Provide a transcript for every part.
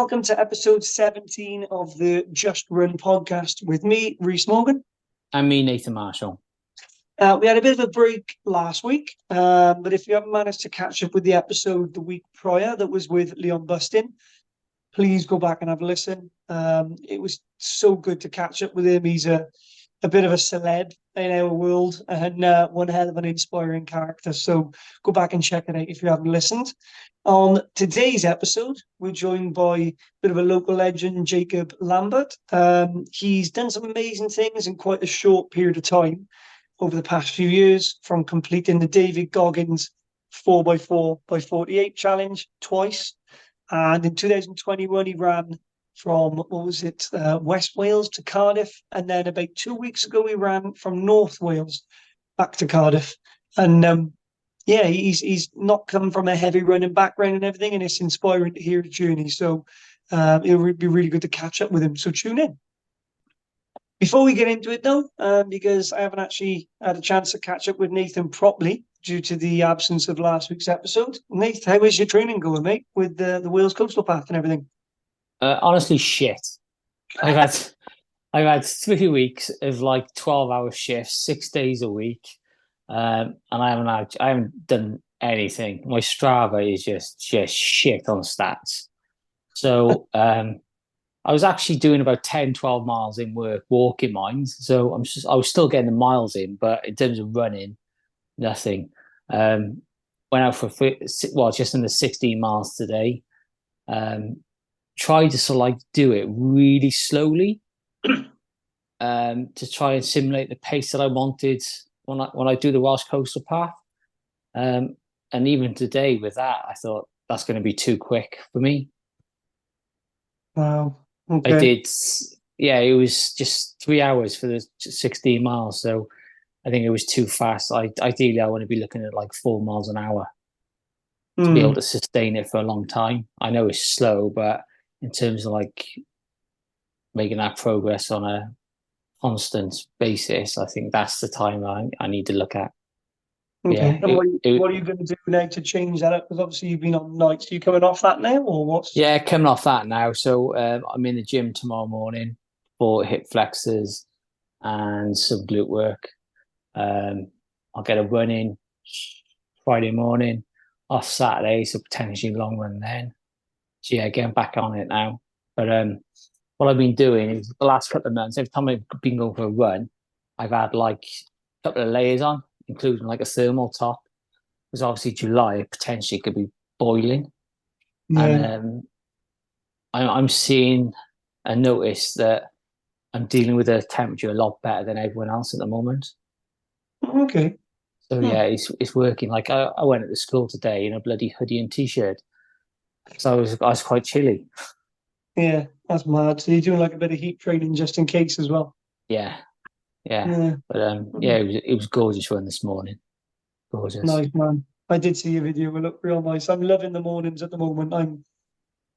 welcome to episode 17 of the Just Run podcast with me, Rhys Morgan. And me, Nathan Marshall. We had a bit of a break last week, but if you haven't managed to catch up with the episode the week prior that was with Leon Bustin, please go back and have a listen. It was so good to catch up with him. He's a bit of a celeb in our world and one hell of an inspiring character. So go back and check it out if you haven't listened. On today's episode, we're joined by a bit of a local legend, Jacob Lambert. He's done some amazing things in quite a short period of time over the past few years, from completing the David Goggins 4x4 by 48 challenge twice. And in 2021, he ran from, West Wales to Cardiff. And then about 2 weeks ago, he ran from North Wales back to Cardiff. And he's not come from a heavy running background and everything, and it's inspiring to hear the journey. So it would be really good to catch up with him. So tune in. Before we get into it, though, because I haven't actually had a chance to catch up with Nathan properly due to the absence of last week's episode. Nathan, how is your training going, mate, with the Wales Coastal Path and everything? Honestly, shit. I've had 3 weeks of like 12-hour shifts, 6 days a week, and I haven't done anything. My Strava is just shit on stats. So I was actually doing about 10, 12 miles in work, walking mines. So I was still getting the miles in, but in terms of running, nothing. Went out for just under 16 miles today. Tried to sort of like do it really slowly, to try and simulate the pace that I wanted when I do the Welsh Coastal Path. And even today with that, I thought that's going to be too quick for me. Wow. Okay. I did, it was just 3 hours for the 16 miles. So I think it was too fast. Ideally, I want to be looking at like 4 miles an hour to be able to sustain it for a long time. I know it's slow, but in terms of like making that progress on a constant basis, I think that's the time I need to look at. Okay. Yeah, and what are you going to do now to change that up? Because obviously you've been on nights. Are you coming off that now, or what's? Yeah, coming off that now. So I'm in the gym tomorrow morning for hip flexors and some glute work. I'll get a run in Friday morning, off Saturday, so potentially long run then. So yeah, getting back on it now. But what I've been doing is the last couple of months, every time I've been going for a run, I've had like a couple of layers on, including like a thermal top. Because obviously July potentially could be boiling. Yeah. And I'm seeing and notice that I'm dealing with the temperature a lot better than everyone else at the moment. Okay. So yeah, it's working. Like I went at the school today in a bloody hoodie and t-shirt. So I was quite chilly. Yeah, that's mad. So you're doing like a bit of heat training just in case as well. Yeah. But it was gorgeous run this morning. Gorgeous. Nice, man. I did see your video. It looked real nice. I'm loving the mornings at the moment. I'm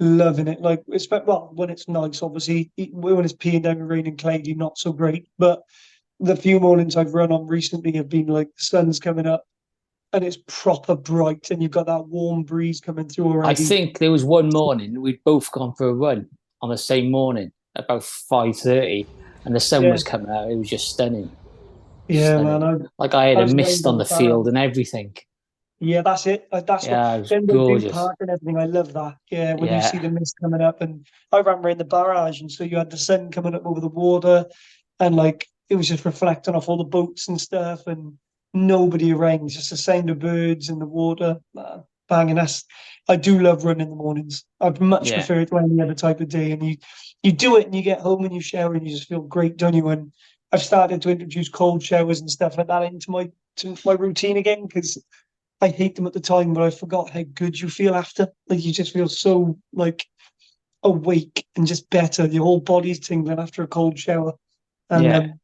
loving it. Like, when it's nice, obviously. When it's peeing down and raining cloudy, not so great. But the few mornings I've run on recently have been like the sun's coming up and it's proper bright and you've got that warm breeze coming through already. I think there was one morning we'd both gone for a run on the same morning about 5:30 and the sun was coming out. It was just stunning. Yeah, stunning. Man. I had a mist on the field and everything. Yeah, that's it. That's what then they do park and everything. I love that. Yeah, when you see the mist coming up, and I ran around the barrage, and so you had the sun coming up over the water, and like it was just reflecting off all the boats and stuff, and nobody around, just the sound of birds and the water banging. I do love running in the mornings. I'd much prefer it to any other type of day. And you do it, and you get home and you shower, and you just feel great, don't you? And I've started to introduce cold showers and stuff like that into my routine again, because I hate them at the time, but I forgot how good you feel after. Like you just feel so like awake and just better. Your whole body's tingling after a cold shower, and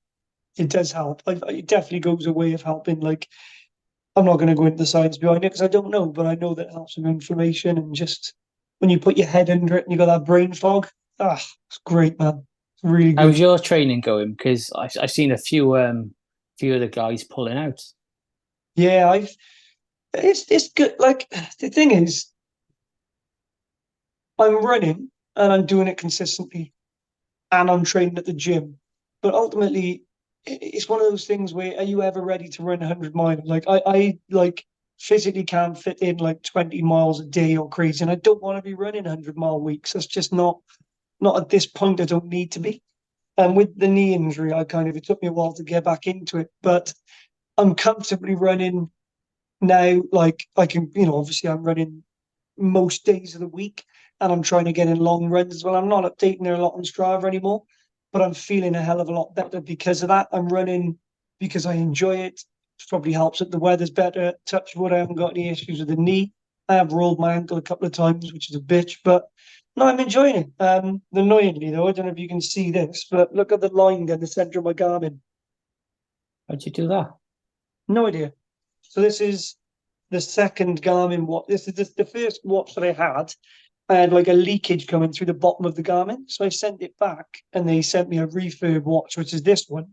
it does help. It definitely goes a way of helping. Like I'm not going to go into the science behind it because I don't know, but I know that it helps with inflammation and just when you put your head under it and you got that brain fog. It's great, man. It's really good. How's your training going? Because I've seen a few of the guys pulling out. Yeah, it's good. Like the thing is, I'm running and I'm doing it consistently, and I'm training at the gym. But ultimately, it's one of those things where, are you ever ready to run 100 miles? Like I like physically can't fit in like 20 miles a day or crazy, and I don't want to be running 100-mile weeks. That's just not at this point. I don't need to be. And with the knee injury, it took me a while to get back into it, but I'm comfortably running now. Like I can, obviously I'm running most days of the week, and I'm trying to get in long runs as well. I'm not updating there a lot on Strava anymore, but I'm feeling a hell of a lot better because of that. I'm running because I enjoy it. Probably helps that the weather's better. Touch wood, I haven't got any issues with the knee. I have rolled my ankle a couple of times, which is a bitch, but no, I'm enjoying it. Annoyingly though, I don't know if you can see this, but look at the line down the centre of my Garmin. How'd you do that? No idea. So this is the second Garmin watch. This is the first watch that I had. I had like a leakage coming through the bottom of the Garmin. So I sent it back, and they sent me a refurb watch, which is this one.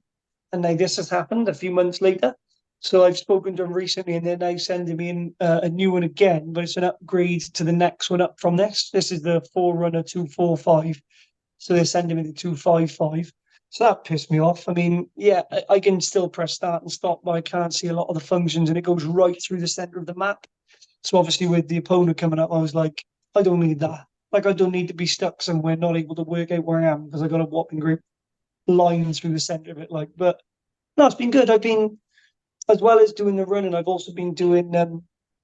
And now this has happened a few months later. So I've spoken to them recently, and they're now sending me in a new one again, but it's an upgrade to the next one up from this. This is the Forerunner 245. So they're sending me the 255. So that pissed me off. I mean, yeah, I can still press start and stop, but I can't see a lot of the functions, and it goes right through the center of the map. So obviously with the opponent coming up, I was like, I don't need that. Like, I don't need to be stuck somewhere, not able to work out where I am, because I got a whopping group line through the center of it. Like, but no, it's been good. I've been, as well as doing the running, I've also been doing,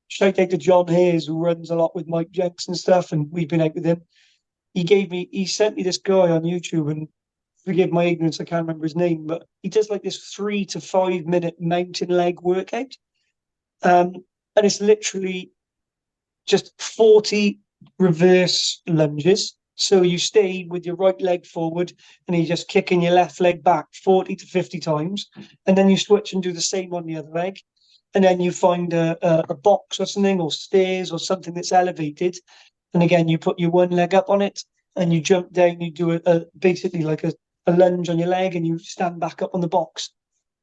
shout out to John Hayes, who runs a lot with Mike Jenks and stuff, and we've been out with him. He sent me this guy on YouTube, and forgive my ignorance, I can't remember his name, but he does like this 3 to 5 minute mountain leg workout. And it's literally just 40 reverse lunges. So you stay with your right leg forward, and you're just kicking your left leg back 40 to 50 times. And then you switch and do the same on the other leg. And then you find a box or something, or stairs or something that's elevated. And again, you put your one leg up on it, and you jump down, you do basically like a lunge on your leg, and you stand back up on the box,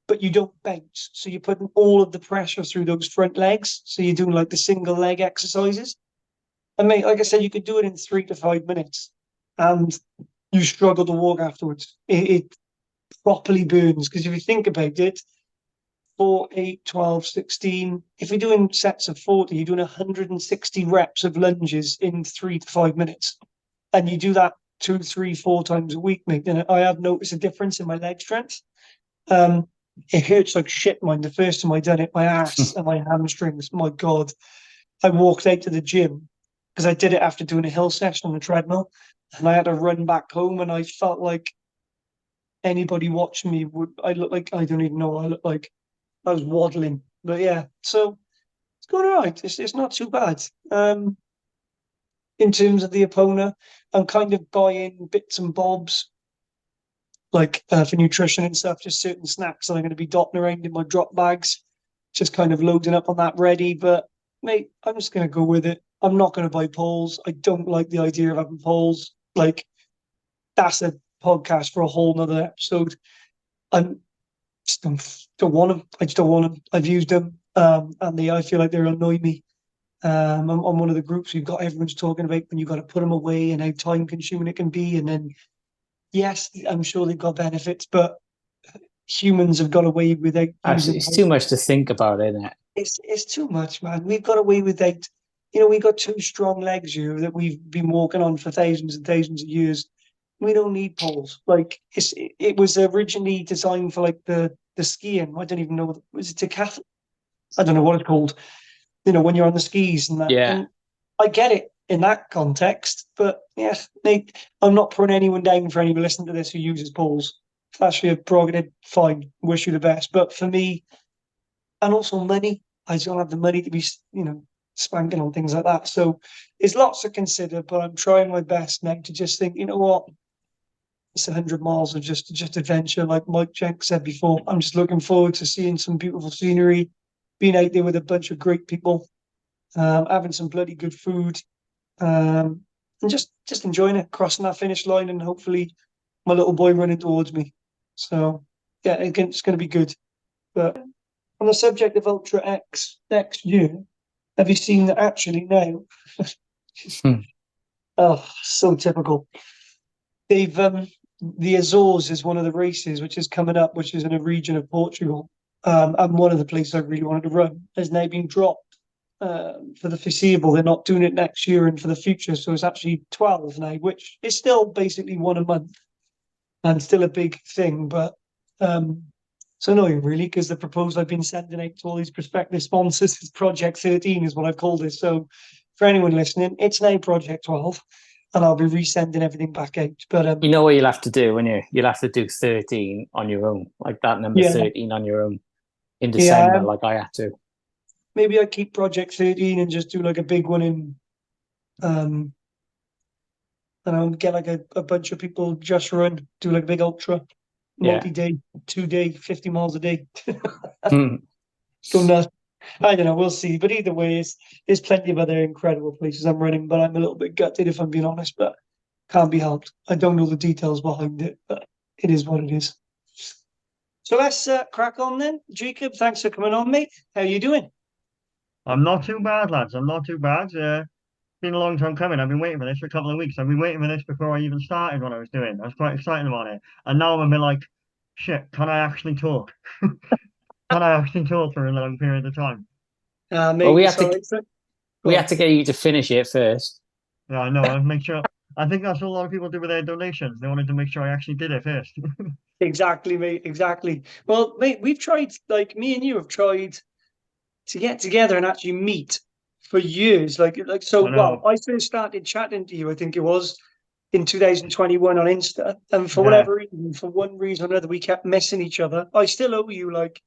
but you don't bounce. So you're putting all of the pressure through those front legs. So you're doing like the single leg exercises. And mate, like I said, you could do it in 3 to 5 minutes, and you struggle to walk afterwards. It properly burns, because if you think about it, 4, 8, 12, 16. If you're doing sets of 40, you're doing 160 reps of lunges in 3 to 5 minutes. And you do that 2, 3, 4 times a week, mate. And I have noticed a difference in my leg strength. It hurts like shit, mind. The first time I done it, my ass and my hamstrings, my God. I walked out to the gym, because I did it after doing a hill session on the treadmill, and I had to run back home, and I felt like anybody watching me I look like, I don't even know, I look like I was waddling. But yeah, so it's going all right. It's not too bad. In terms of the opponent, I'm kind of buying bits and bobs, like for nutrition and stuff, just certain snacks that I'm going to be dotting around in my drop bags, just kind of loading up on that ready. But mate, I'm just going to go with it. I'm not going to buy poles. I don't like the idea of having poles. Like, that's a podcast for a whole nother episode. I'm just don't want them. I just don't want them. I've used them, and I feel like they're annoying me. I'm on one of the groups we've got, everyone's talking about when you've got to put them away and how time consuming it can be. And then, yes, I'm sure they've got benefits, but humans have got away without Actually, using it's them. too much to think about, isn't it? It's too much, man. We've got away without, we got 2 strong legs here that we've been walking on for thousands and thousands of years. We don't need poles. Like, it was originally designed for like the skiing. I don't even know, was it decathlon? I don't know what it's called. When you're on the skis and that. Yeah. And I get it in that context, but yeah, I'm not putting anyone down for anyone listening to this who uses poles. If that's your prerogative, fine. Wish you the best. But for me, and also money, I just don't have the money to be, spanking on things like that. So there's lots to consider, but I'm trying my best now to just think, you know what? It's 100 miles of just adventure. Like Mike Jenks said before, I'm just looking forward to seeing some beautiful scenery, being out there with a bunch of great people, having some bloody good food, and just enjoying it, crossing that finish line, and hopefully my little boy running towards me. So yeah, again, it's going to be good. But on the subject of Ultra X next year, have you seen that actually now? Oh, so typical. They've the Azores is one of the races which is coming up, which is in a region of Portugal. And one of the places I really wanted to run has now been dropped for the foreseeable. They're not doing it next year and for the future. So it's actually 12 now, which is still basically one a month and still a big thing. But it's annoying, really, because the proposal I've been sending out to all these prospective sponsors is Project 13, is what I've called it. So for anyone listening, it's now Project 12, and I'll be resending everything back out. But You know what you'll have to do, when you'll have to do 13 on your own, like that number yeah, 13 on your own in yeah, December, like I had to. maybe I keep Project 13 and just do like a big one in, um, and I'll get like a bunch of people just run, do like a big ultra, Yeah. multi-day, 2 day, 50 miles a day. Hmm. Go nuts. I don't know, we'll see. But either way, there's plenty of other incredible places I'm running, but I'm a little bit gutted if I'm being honest, but can't be helped. I don't know the details behind it, but it is what it is. So let's crack on then. Jacob, thanks for coming on, mate. How you doing? I'm not too bad, lads. I'm not too bad. Been a long time coming. I've been waiting for this for a couple of weeks. I've been waiting for this before I even started what I was doing. I was quite excited about it. And now I'm a bit like, shit, can I actually talk? Can I actually talk for a long period of time? Well, Mate, it's all right. Go we on. had to get you to finish it first. Yeah, I know. I make sure. I think that's what a lot of people do with their donations. They wanted to make sure I actually did it first. Exactly, mate. Exactly. Well, mate, we've tried, like me and you have tried to get together and actually meet for years. Like so. I Well, know. I first started chatting to you, I think it was in 2021 on Insta, and for Yeah. whatever reason, for one reason or another, we kept missing each other. I still owe you like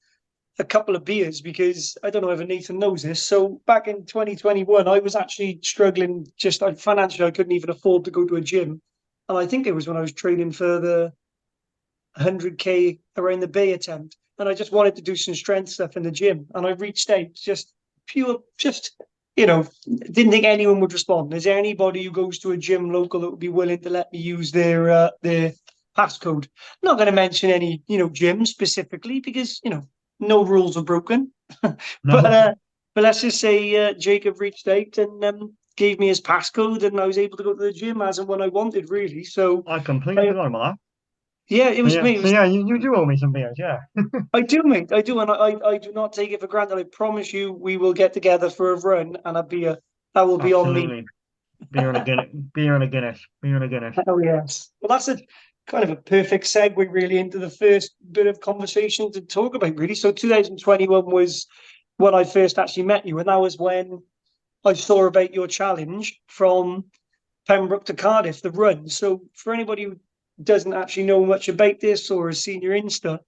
a couple of beers because I don't know if Nathan knows this. So back in 2021, I was actually struggling just like financially. I couldn't even afford to go to a gym, and I think it was when I was training for the 100K around the Bay attempt, and I just wanted to do some strength stuff in the gym, and I reached out just pure, just didn't think anyone would respond. Is there anybody who goes to a gym local that would be willing to let me use their passcode? I'm not going to mention any gyms specifically because no rules are broken, but No, but let's just say Jacob reached out and gave me his passcode, and I was able to go to the gym as and when I wanted, really. So. I completely I, forgot about yeah, it that. was me. It So was yeah, you do owe me some beers, yeah. I do, mate. I do, and I do not take it for granted. I promise you, we will get together for a run and a beer. That will be on me. Absolutely. Beer and a Guinness. Beer and a Guinness. Beer and a Guinness. Oh yes. Well, that's a kind of a perfect segue, really, into the first bit of conversation to talk about, really. So, 2021 was when I first actually met you, and that was when I saw about your challenge from Pembroke to Cardiff, the run. So, for anybody who doesn't actually know much about this or has seen your Insta,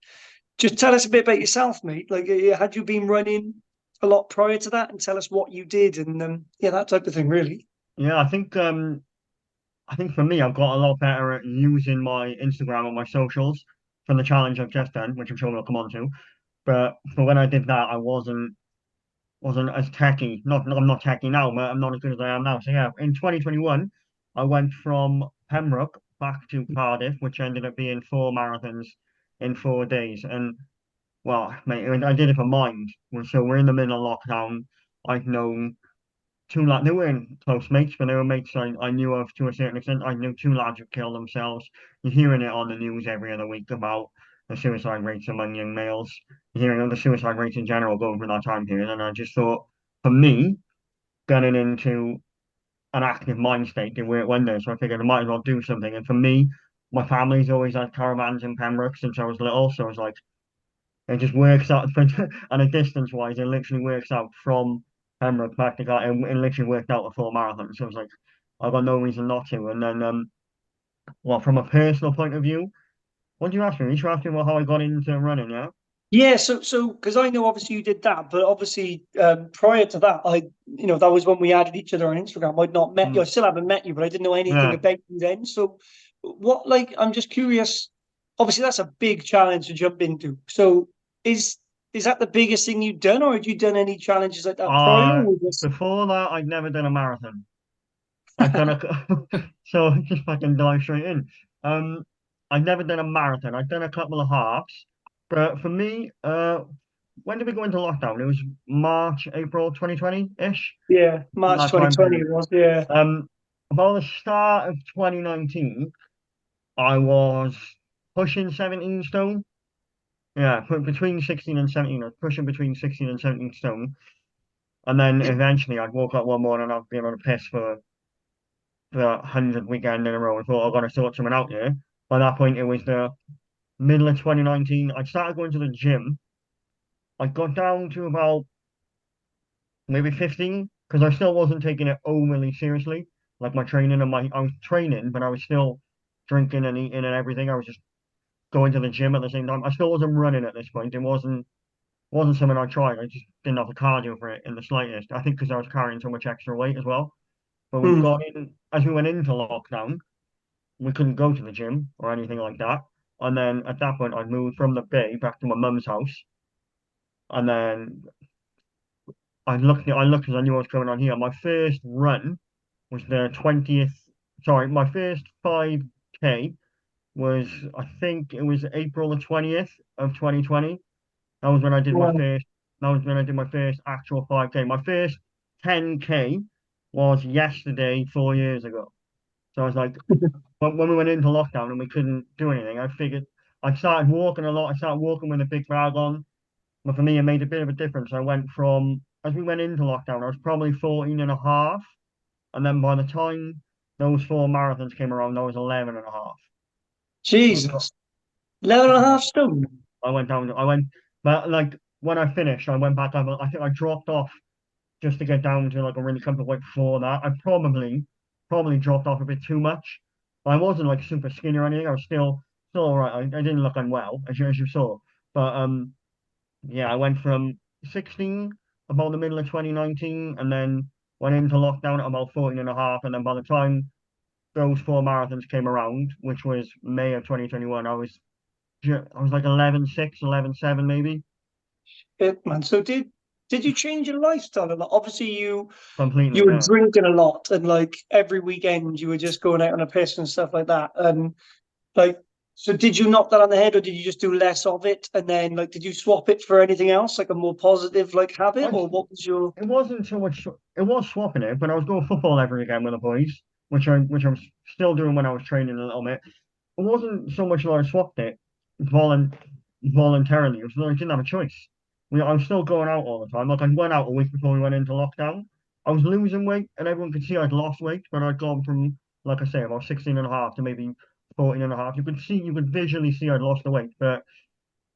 just tell us a bit about yourself, mate. Like, had you been running a lot prior to that, and tell us what you did, and yeah, that type of thing, really. Yeah, I think for me, I've got a lot better at using my Instagram and my socials from the challenge I've just done, which I'm sure we'll come on to. But for when I did that, I wasn't as techy. I'm not techy now, but I'm not as good as I am now. So yeah, in 2021, I went from Pembroke back to Cardiff, which ended up being 4 marathons in 4 days. And well, mate, I did it for mind. So we're in the middle of lockdown. I've known two lads, they weren't close mates, but they were mates I knew of to a certain extent. I knew two lads who killed themselves. You're hearing it on the news every other week about the suicide rates among young males. You're hearing of the suicide rates in general going through that time period. And I just thought, for me, getting into an active mind state did work wonders. So I figured I might as well do something. And for me, my family's always had caravans in Pembroke since I was little. So I was like, it just works out, and a distance wise, it literally works out from Pembroke back to Gat. It literally worked out a full marathon. So I was like, I've got no reason not to. And then, well, from a personal point of view, what do you ask me? You should ask me about how I got into running, yeah? Yeah, so because I know obviously you did that, but obviously prior to that, that was when we added each other on Instagram. I'd not met you. I Mm. still haven't met you, but I didn't know anything Yeah. about you then. So, what like I'm just curious. Obviously, that's a big challenge to jump into. So, is is that the biggest thing you've done, or had you done any challenges like that prior? Uh, Or was Before that, I'd never done a marathon. I've done a, so just fucking dive straight in. Um, I've never done a marathon. I've done a couple of halves, but for me, when did we go into lockdown? It was March, April 2020-ish, Yeah, in March that time 2020 period. it was. Yeah, Um, about the start of 2019, I was pushing 17 stone. Yeah, between 16 and 17. I was pushing between 16 and 17 stone. And then eventually I'd woke up one morning and I'd been on a piss for the 100th weekend in a row and thought I'm going to sort something out here. By that point, it was the middle of 2019. I started going to the gym. I got down to about maybe 15 because I still wasn't taking it overly seriously. Like my training and I was training, but I was still drinking and eating and everything. I was just going to the gym at the same time. I still wasn't running at this point. It wasn't something I tried. I just didn't have the cardio for it in the slightest. I think because I was carrying so much extra weight as well. But we Hmm. got in as we went into lockdown. We couldn't go to the gym or anything like that. And then at that point, I moved from the bay back to my mum's house. And then I looked because I knew what was going on here. My first run was the 20th. Sorry, my first 5K was, I think it was April the 20th of 2020. That was when I did my Well, first, that was when I did my first actual 5K. My first 10K was yesterday, 4 years ago. So I was like, when we went into lockdown and we couldn't do anything, I figured I started walking a lot. I started walking with a big bag on. But for me, it made a bit of a difference. I went from, as we went into lockdown, I was probably 14 and a half. And then by the time those 4 marathons came around, I was 11 and a half. So Jesus. 11.5 stone. I went down, but like when I finished, I went back up. I think I dropped off just to get down to like a really comfortable weight before that. I probably dropped off a bit too much. I wasn't like super skinny or anything. I was still all right. I didn't look unwell, as you saw. But yeah, I went from 16 about the middle of 2019 and then went into lockdown at about 14 and a half. And then by the time those 4 marathons came around, which was May of 2021, I was like 11.6, 11.7 maybe. It, man. So did you change your lifestyle a lot? Obviously, you Completely, were yeah. drinking a lot, and like every weekend you were just going out on a piss and stuff like that. And like, so did you knock that on the head, or did you just do less of it? And then like, did you swap it for anything else, like a more positive like habit, I, or what was your? it wasn't so much, it was swapping it, but I was going football every weekend with the boys, which I'm still doing when I was training a little bit. It wasn't so much that I swapped it volun voluntarily. It was that I didn't have a choice. I was still going out all the time. Like I went out a week before we went into lockdown. I was losing weight and everyone could see I'd lost weight, but I'd gone from, like I say, about 16 and a half to maybe 14 and a half. You could visually see I'd lost the weight, but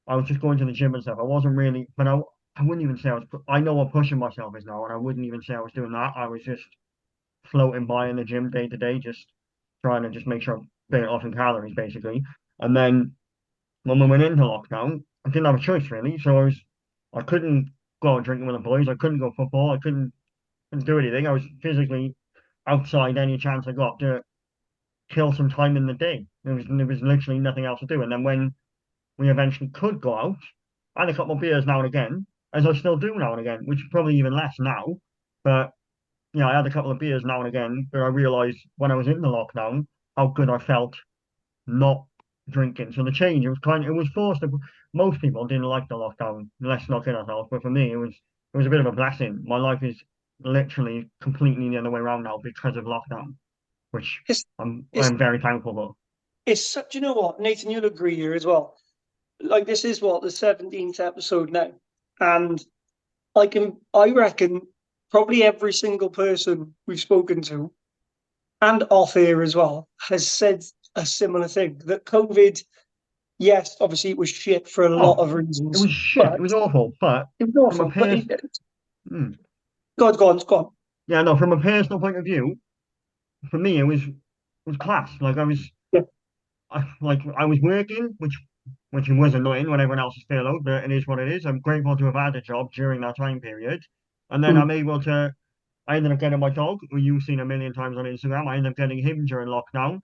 I was just going to the gym and stuff. I wasn't really, but I wouldn't even say I know what pushing myself is now, and I wouldn't even say I was doing that. I was just floating by in the gym day to day, just trying to just make sure I'm burning off in calories, basically. And then when we went into lockdown, I didn't have a choice really. I couldn't go out drinking with the boys. I couldn't go football. Couldn't do anything. I was physically outside any chance I got to kill some time in the day. There was literally nothing else to do. And then when we eventually could go out, I had a couple of beers now and again, as I still do now and again, which is probably even less now. But I had a couple of beers now and again, but I realized when I was in the lockdown how good I felt not drinking. So the change, it was forced. Most people didn't like the lockdown. Let's not kid ourselves, but for me, it was a bit of a blessing. My life is literally completely the other way around now because of lockdown, which It's it's I'm very thankful for. it's such. You know what, Nathan, you'll agree here as well. Like this is what the 17th episode now, and I reckon probably every single person we've spoken to and off air as well has said a similar thing that COVID, yes, obviously it was shit for a lot Oh, of it reasons, was shit. It but was awful. But it was from a awful. But pers hmm, God, go on, go on. yeah, no, from a personal point of view, for me, it was class. Yeah. I was working, which was annoying when everyone else is furloughed, but it is what it is. I'm grateful to have had a job during that time period, and then Mm. I'm able to. I ended up getting my dog, who you've seen a million times on Instagram. I ended up getting him during lockdown.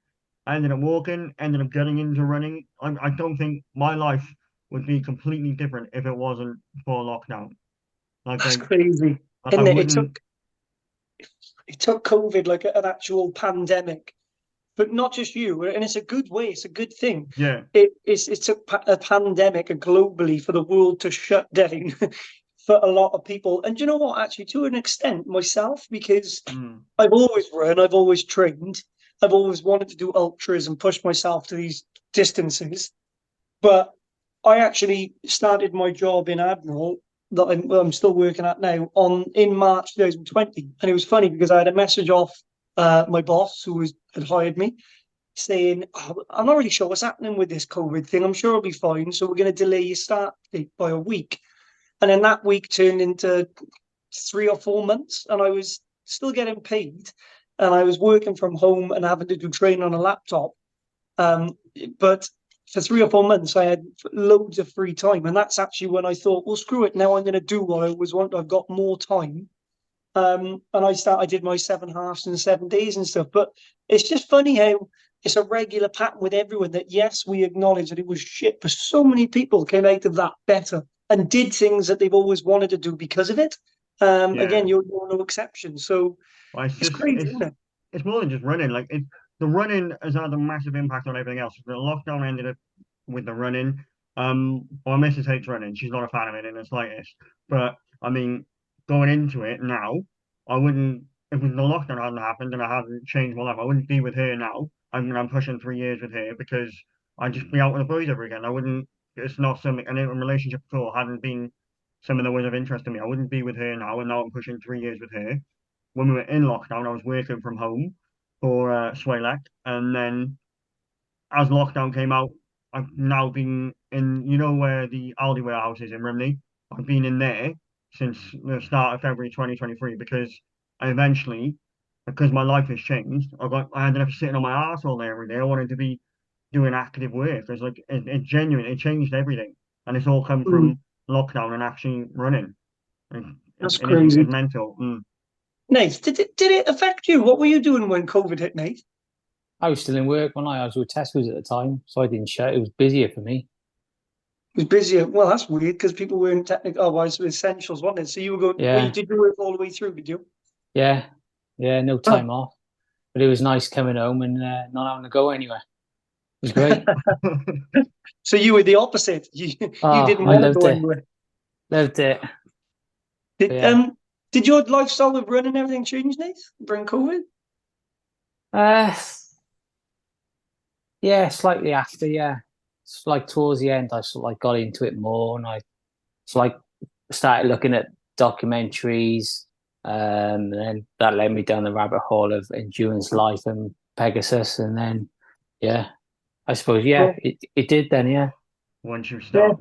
I ended up walking, ended up getting into running. I don't think my life would be completely different if it wasn't for lockdown. Like That's I, crazy. like I And wouldn't. it took COVID like an actual pandemic, but not just you. And it's a good way. It's a good thing. Yeah, It took a pandemic globally for the world to shut down for a lot of people. And do you know what? Actually, to an extent, myself, because Mm. I've always run, I've always trained, I've always wanted to do ultras and push myself to these distances. But I actually started my job in Admiral that I'm still working at now in March 2020, and it was funny because I had a message off my boss had hired me saying, "Oh, I'm not really sure what's happening with this COVID thing. I'm sure it'll be fine, so we're going to delay your start date by a week." And then that week turned into 3 or 4 months, and I was still getting paid, and I was working from home and having to do training on a laptop. But for 3 or 4 months, I had loads of free time, and that's actually when I thought, well, screw it. Now I'm going to do what I always wanted. I've got more time, and I did my 7 halves and 7 days and stuff. But it's just funny how it's a regular pattern with everyone that yes, we acknowledge that it was shit, but so many people came out of that better and did things that they've always wanted to do because of it. Yeah. Again, you're no exception. So Well, it's crazy, isn't it? it's more than just running. Like the running has had a massive impact on everything else. The lockdown ended up with the running. My missus hates running. She's not a fan of it in the slightest. But I mean, going into it now, I wouldn't. If the lockdown hadn't happened and I hadn't changed my life, I wouldn't be with her now. I'm pushing 3 years with her because I'd just be out with the boys every weekend. I wouldn't. It's not something. And a relationship before hadn't been something that was of interest to me. I wouldn't be with her now, and now I'm pushing 3 years with her. When we were in lockdown, I was working from home for Swalek, and then as lockdown came out, I've now been in, you know, where the Aldi warehouse is in Rimney. I've been in there since the start of February 2023 because I eventually, because my life has changed, I ended up sitting on my ass all day every day. I wanted to be doing active work. It's like it genuine, it changed everything, and it's all come Mm, from lockdown and actually running. that's It is it's crazy. mental. Mm. Nate, did it affect you? What were you doing when COVID hit, Nate? I was still in work when I was with Tesco's at the time, so I didn't share. It was busier for me. It was busier. Well, that's weird because people weren't technical. Oh, well, it's essentials, wasn't it? So you were going. Well, you Yeah, did your work all the way through, did you? yeah, yeah. No Oh. time off, but it was nice coming home and not having to go anywhere. It was great. So you were the opposite. You Oh, didn't I want to loved go it. anywhere. Loved it. But Did yeah. um did your lifestyle with running and everything change, Nate, during COVID? Uh, yeah, slightly after. Yeah, it's like towards the end, I sort of like got into it more, and I it's like started looking at documentaries, and then that led me down the rabbit hole of endurance life and Pegasus, and then yeah, I suppose Yeah, it did then, yeah, yeah, Once you start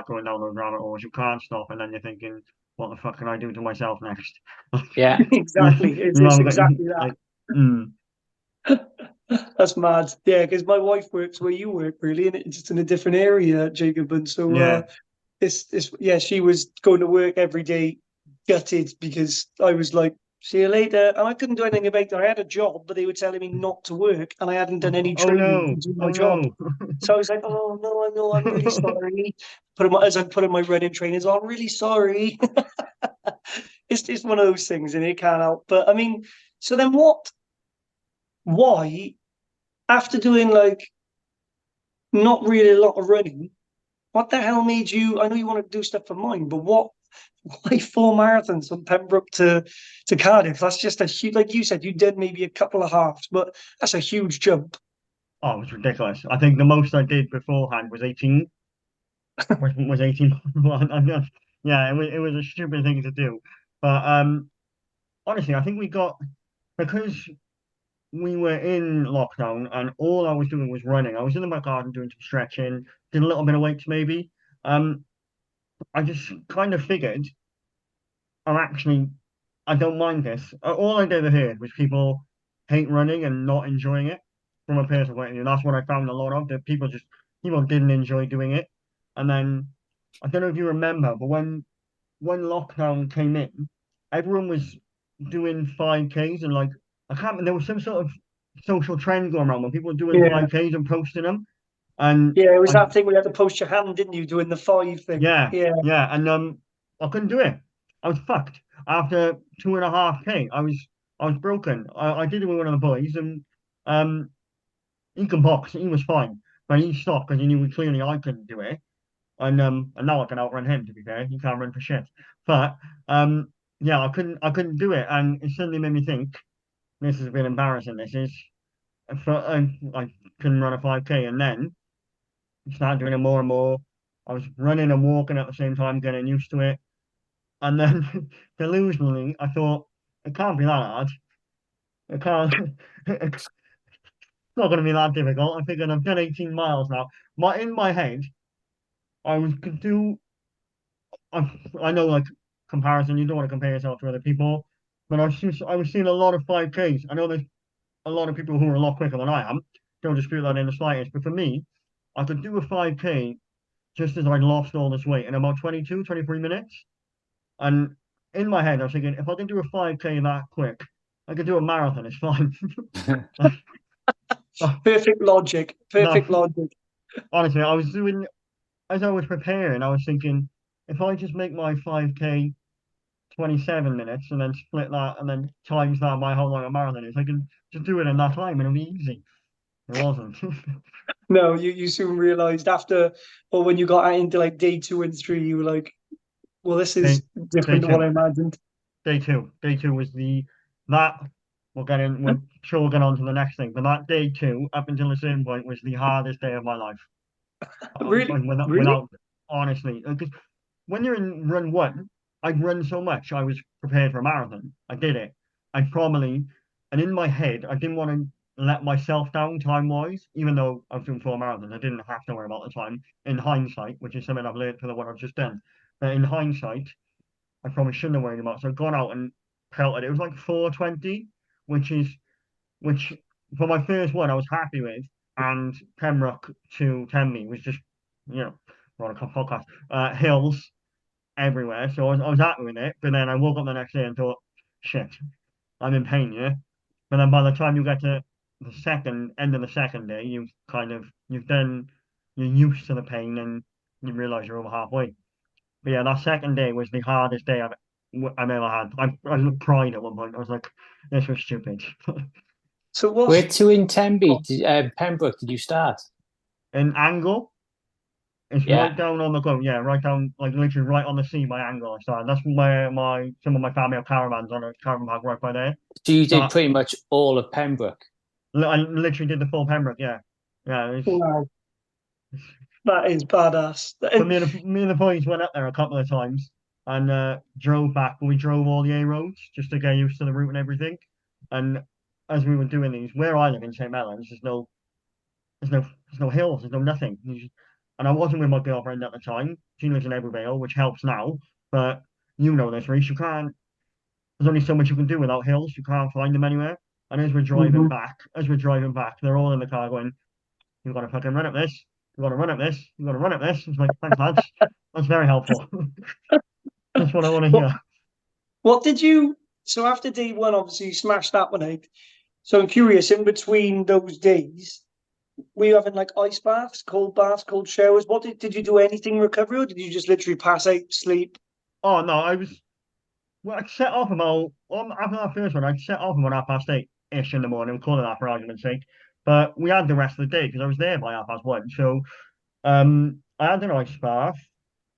going down those rabbit holes, you can't stop, and then you're thinking, what the fuck can I do to myself next? yeah, you, exactly. you It's haven't got exactly like, mm, that. That's mad. Yeah, because my wife works where you work, really, and it's just in a different area, Jacob. And so yeah. it's yeah, she was going to work every day, gutted because I was like, "See you later," and I couldn't do anything about it. I had a job, but they were telling me not to work, and I hadn't done any Oh training no, to do my oh job. no. So I was like, "Oh no, I know, I'm really sorry." As I put in my running trainers, "Oh, I'm really sorry." It's just one of those things, and it can't help. But I mean, so then what? Why, after doing like not really a lot of running, what the hell made you? I know you want to do stuff for mine, but what? Why 4 marathons from Pembroke to Cardiff? That's just a huge, like you said, you did maybe a couple of halves, but that's a huge jump. Oh, it was ridiculous. I think the most I did beforehand was 18. Was 18. Yeah, it was a stupid thing to do. But honestly, I think we got because we were in lockdown and all I was doing was running. I was in my garden doing some stretching, did a little bit of weights maybe. Um, I just kind of figured actually I don't mind this. All I ever heard was people hate running and not enjoying it from a personal point of view. That's what I found a lot of, that people didn't enjoy doing it. And then I don't know if you remember, but when lockdown came in, everyone was doing 5Ks and like I can't there was some sort of social trend going around when people were doing Yeah, 5Ks and posting them. And yeah, it was I that thing where you had to post your hand, didn't you, doing the five thing? yeah, Yeah, yeah, and I couldn't do it. I was fucked. After 2.5K, I was broken. I did it with one of the boys and um he can box, he was fine. But he stopped because he knew clearly I couldn't do it. And now I can outrun him. To be fair, he can't run for shit. But yeah, I couldn't do it, and it suddenly made me think. This has been embarrassing. This is. I couldn't run a 5K, and then started doing it more and more. I was running and walking at the same time, getting used to it. And then delusionally, I thought it can't be that hard. It can't. It's not going to be that difficult. I figured I've done 18 miles now. In my head, I was could do. I know like comparison. You don't want to compare yourself to other people, but I was seeing a lot of 5Ks. I know there's a lot of people who are a lot quicker than I am. Don't dispute that in the slightest. But for me, I could do a 5K just as I'd lost all this weight in about 22, 23 minutes. And in my head, I was thinking, if I can do a 5K that quick, I could do a marathon. It's fine. Perfect logic. No, Perfect logic. honestly, as I was preparing, I was thinking, if I just make my 5K 27 minutes and then split that and then times that by how long a marathon is, I can just do it in that time and it'll be easy. It wasn't. No, you soon realized after, or when you got into like day 2 and 3, you were like, well, this Day, is day different to what I two. imagined. Day two. Day two was that we're sure we'll get on to the next thing. But that day two, up until a certain point, was the hardest day of my life. Really? Like Really? without honestly, because when you're in run one, I'd run so much, I was prepared for a marathon. I did it. I probably, and in my head, I didn't want to let myself down time wise, even though I was doing 4 marathons. I didn't have to worry about the time in hindsight, which is something I've learned from the one I've just done. But in hindsight, I probably shouldn't have worried about. So I've gone out and pelted. It was like 4:20, which is which for my first one I was happy with. And Pembroke to Tenby was just, we're on a podcast, hills everywhere. So I was happy with it. But then I woke up the next day and thought, shit, I'm in pain, yeah. But then by the time you get to the second end of the second day, you're used to the pain and you realize you're over halfway. But yeah, that second day was the hardest day I've ever had. I cried at one point. I was like, this was stupid. So Where what's to in Tenby, Pembroke, did you start? An angle, it's right Yeah. down on the go. Yeah, right down, like literally right on the sea by angle. I started. That's where some of my family have caravans on a caravan park right by there. So you did So pretty much all of Pembroke. I literally did the full Pembroke. Yeah, yeah. wow, that is badass. But And me and the boys went up there a couple of times and drove back. But we drove all the A roads just to get used to the route and everything. And as we were doing these, where I live in St. Mellons, there's no hills, there's no nothing. And I wasn't with my girlfriend at the time. She lives in Evervale, which helps now. But you know this, Reece. There's only so much you can do without hills. You can't find them anywhere. And Mhm. as we're driving back, they're all in the car going, "You've got to fucking run up this. You've got to run up this. You've got to run up this." It's like, thanks, lads. That's very helpful. That's what I want to what hear. what did you? So after day one, obviously you smashed that one out. So I'm curious, in between those days, were you having like ice baths, cold showers? What did you do anything recovery, or did you just literally pass out, sleep? Oh no, I'd set off after that first one. I'd set off about 8:30-ish in the morning. We'll call it that for argument's sake. But we had the rest of the day because I was there by 1:30. So I had an ice bath.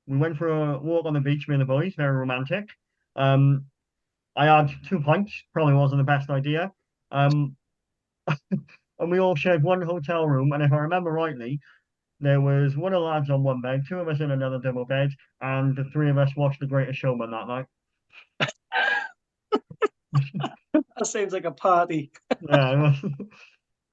We went for a walk on the beach, me and the boys, very romantic. Um, I had 2 pints, probably wasn't the best idea. Um, and we all shared one hotel room. And if I remember rightly, there was one of the lads on one bed, two of us in another double bed, and the three of us watched The Greatest Showman that night. That sounds like a party. Yeah, it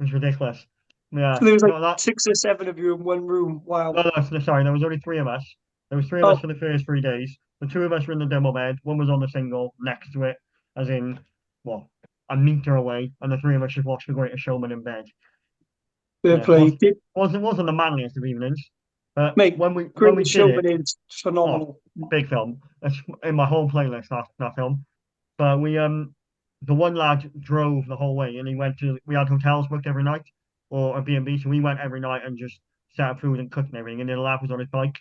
was ridiculous. So Yeah, there was like no, that 6 or 7 of you in one room. no, Wow. sorry, there was only three of us. There was three of us Oh, for the first 3 days. The two of us were in the double bed. One was on the single next to it, as in, well, a meter away, and the three of us just watched The Greatest Showman in bed. fair Yeah, play. wasn't the manliest of evenings, but Mate, when we Greatest did Showman it, is oh, phenomenal. big film. That's in my whole playlist. That film. But the one lad drove the whole way, and we had hotels booked every night or a B&B, so we went every night and just set up food and cooked and everything. And then the lad was on his bike,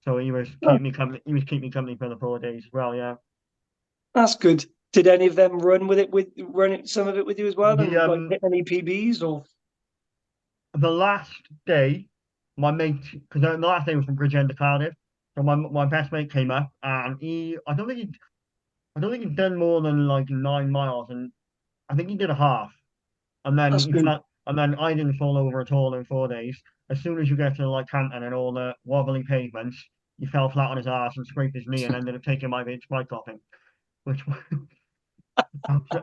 so he was Oh, keeping me company. He was keeping me company for the 4 days as well. Yeah. that's good. Did any of them run it, some of it with you as well, The and like hit any PBs or? the last day my mate, because the last day was from Bridgend to Cardiff, so my best mate came up, and I don't think he'd done more than like 9 miles, and I think he did a half, and then That's he good. flat, and then I didn't fall over at all in 4 days. As soon as you get to like Canton and all the wobbly pavements, he fell flat on his ass and scraped his knee, and ended up taking my mate's bike off him, which was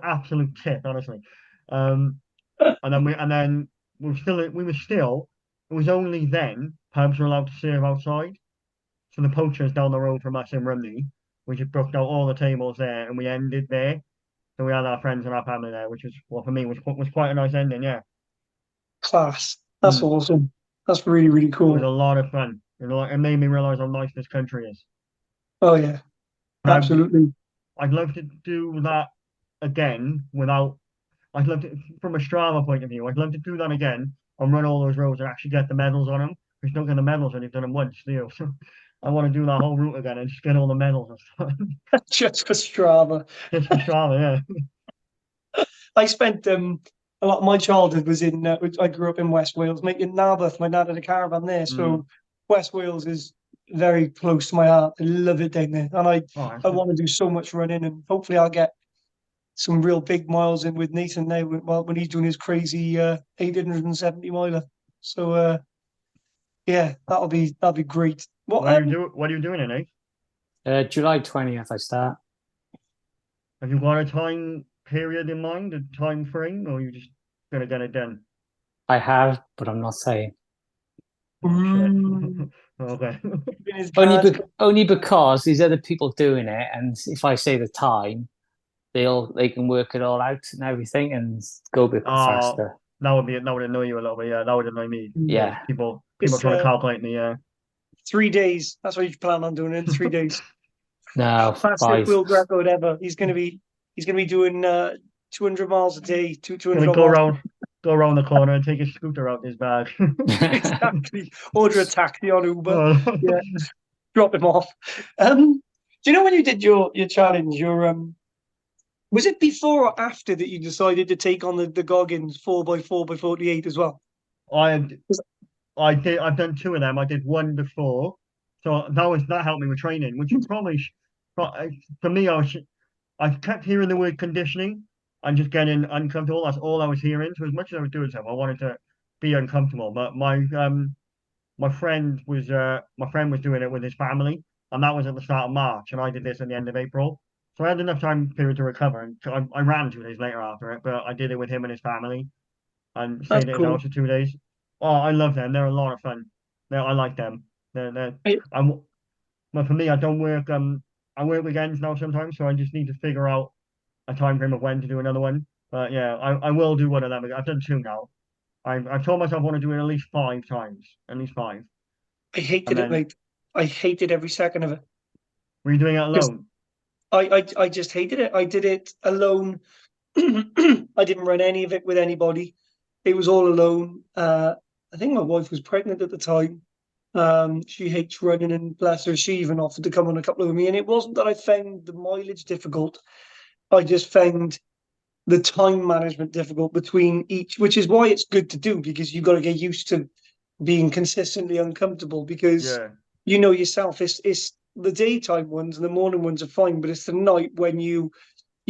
absolute tip, honestly. Um, and then we were still. It was only then pubs were allowed to serve outside. So the poachers down the road from us in Rumney, we just booked out all the tables there, and we ended there. So we had our friends and our family there, which was, well, for me was quite a nice ending. Yeah. Class. That's Mm. awesome. That's really, really It was a cool. lot of fun. It made me realize how nice this country is. Oh yeah, But absolutely. I'd love to do that again without. I'd love to, from a Strava point of view, I'd love to do that again and run all those roads and actually get the medals on them. Because you don't get the medals when you've done them once, do you? So I want to do that whole route again and just get all the medals and stuff. Just for Strava. Just for Strava, yeah. I spent a lot of my childhood was in. I grew up in West Wales, making Narberth. My dad had a caravan there, Mm. so West Wales is very close to my heart. I love it down there, and Oh, I want to do so much running, and hopefully I'll get some real big miles in with Nathan now when he's doing his crazy 870 miler. So yeah, that'll be great. what are you doing in it? July 20th, I start. Have you got a time period in mind, a time frame, or are you just gonna get it done? I have, but I'm not saying. Oh shit. Ooh, Okay. keeping his cards close. Only because there's other people doing it, and if I say the time, they can work it all out and everything and go a bit Uh faster. that would annoy you a little bit, yeah. That would annoy me. Yeah. People It's trying to calculate me, yeah. 3 days. That's what you plan on doing in 3 days. No, Fastest 5. world record ever. He's gonna be doing 200 miles a day, 200 Gonna miles. go around the corner and take a scooter out his bag. Exactly. Order a taxi on Uber. Oh, Yeah, drop him off. Do you know when you did your challenge? Was it before or after that you decided to take on the Goggins 4x4x48 as well? I I've done two of them. I did one before, so that helped me with training, which you probably for me I kept hearing the word conditioning and just getting uncomfortable. That's all I was hearing. So as much as I was doing something, I wanted to be uncomfortable. But my friend was doing it with his family, and that was at the start of March, and I did this at the end of April. So I had enough time period to recover, and I ran 2 days later after it. But I did it with him and his family, and That's stayed at his cool. house for 2 days. Oh, I love them. They're a lot of fun. I like them. They're I, I'm But for me, I don't work. I work weekends now sometimes, so I just need to figure out a time frame of when to do another one. But yeah, I will do one of them. I've done two now. I've told myself I want to do it at least 5 times, at least five. I And hated it, then mate. I hated every second of it. were you doing it Just alone? I just hated it. I did it alone. I didn't run any of it with anybody. It was all alone. I think my wife was pregnant at the time. She hates running, and bless her, she even offered to come on a couple with me. And it wasn't that I found the mileage difficult. I just found the time management difficult between each, which is why it's good to do because you've got to get used to being consistently uncomfortable because Yeah. you know yourself. It's the daytime ones and the morning ones are fine, but it's the night when you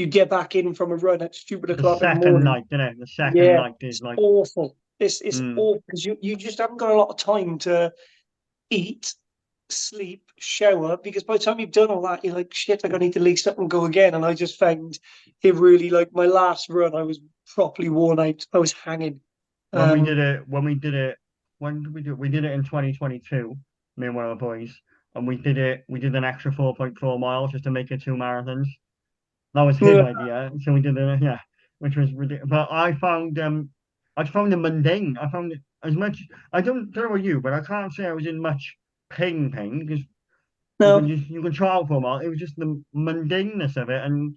get back in from a run at stupid The o'clock in the second morning. night, didn't it? The second Yeah, night is it's like, awful. It's mm. awful because you just haven't got a lot of time to eat, sleep, shower, because by the time you've done all that, you're like, shit, I need to lace up and go again. And I just found it really like my last run, I was properly worn out. I was hanging. When we Um, did it, when did we do it? We did it in 2022, me and one of the boys, and we did an extra 4.4 miles just to make it two marathons. That was his yeah, idea. So we did it, yeah, which was ridiculous. But I found it mundane. I found it as much, I don't know about you, but I can't say I was in much pain because no, you can try out for a while. It was just the mundaneness of it and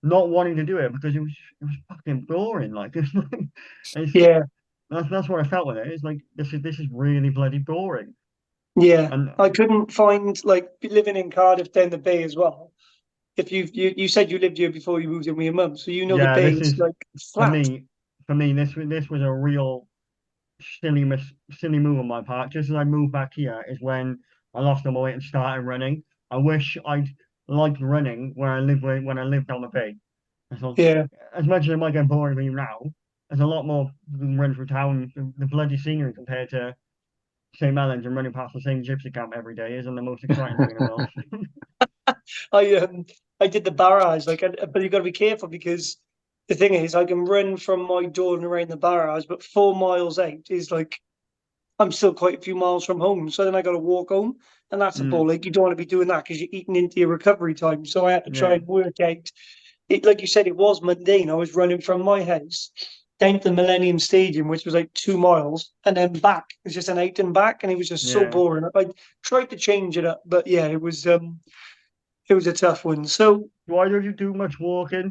not wanting to do it because it was fucking boring. Like, it's, yeah, that's what I felt with it. It's like this is really bloody boring. yeah. And I couldn't find like living in Cardiff down the bay as well. If you said you lived here before you moved in with your mum, so you know the yeah, bay this is is like for flat. me. For me, this was a real. silly move on my part. Just as I moved back here is when I lost all my weight and started running. I wish I'd liked running when I lived on the bay. I thought, Yeah. as much as it might get boring for you now, there's a lot more you can run through town. The bloody scenery compared to St. Mellons and running past the same gypsy camp every day isn't the most exciting thing in the world. I I did the barrage, but you got to be careful because the thing is, I can run from my door and around the barrage, but 4 miles out is like I'm still quite a few miles from home. So then I got to walk home, and that's a ball. Mm, Like you don't want to be doing that because you're eating into your recovery time. So I had to try yeah, and work out. It, like you said, it was mundane. I was running from my house down to the Millennium Stadium, which was like 2 miles, and then back. It was just an out and back, and it was just so yeah. boring. I tried to change it up, but yeah, it was a tough one. So Why don't you do much walking?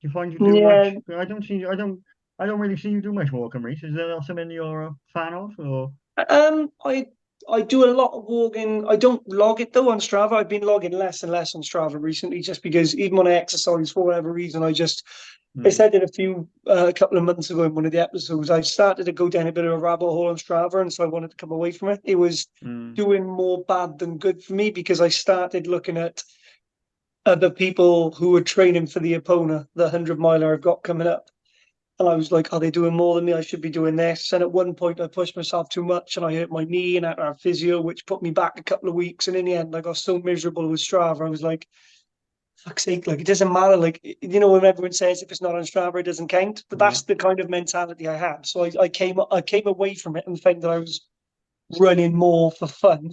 Do you find you do yeah, much? I don't really see you do much walking, Reese. Is there something you're a fan of, or? um, I I do a lot of walking. I don't log it though on Strava. I've been logging less and less on Strava recently, just because even when I exercise for whatever reason, I Mm, said it a couple of months ago in one of the episodes. I started to go down a bit of a rabbit hole on Strava, and so I wanted to come away from it. It was mm, doing more bad than good for me because I started looking at other people who were training for the Epona, the 100 miler I've got coming up. And I was like, are they doing more than me? I should be doing this. And at one point, I pushed myself too much and I hurt my knee and I had to have physio, which put me back a couple of weeks. And in the end, I got so miserable with Strava. I was like, fuck's sake, like, it doesn't matter. Like, when everyone says if it's not on Strava, it doesn't count. But yeah, that's the kind of mentality I had. So I came away from it and found that I was running more for fun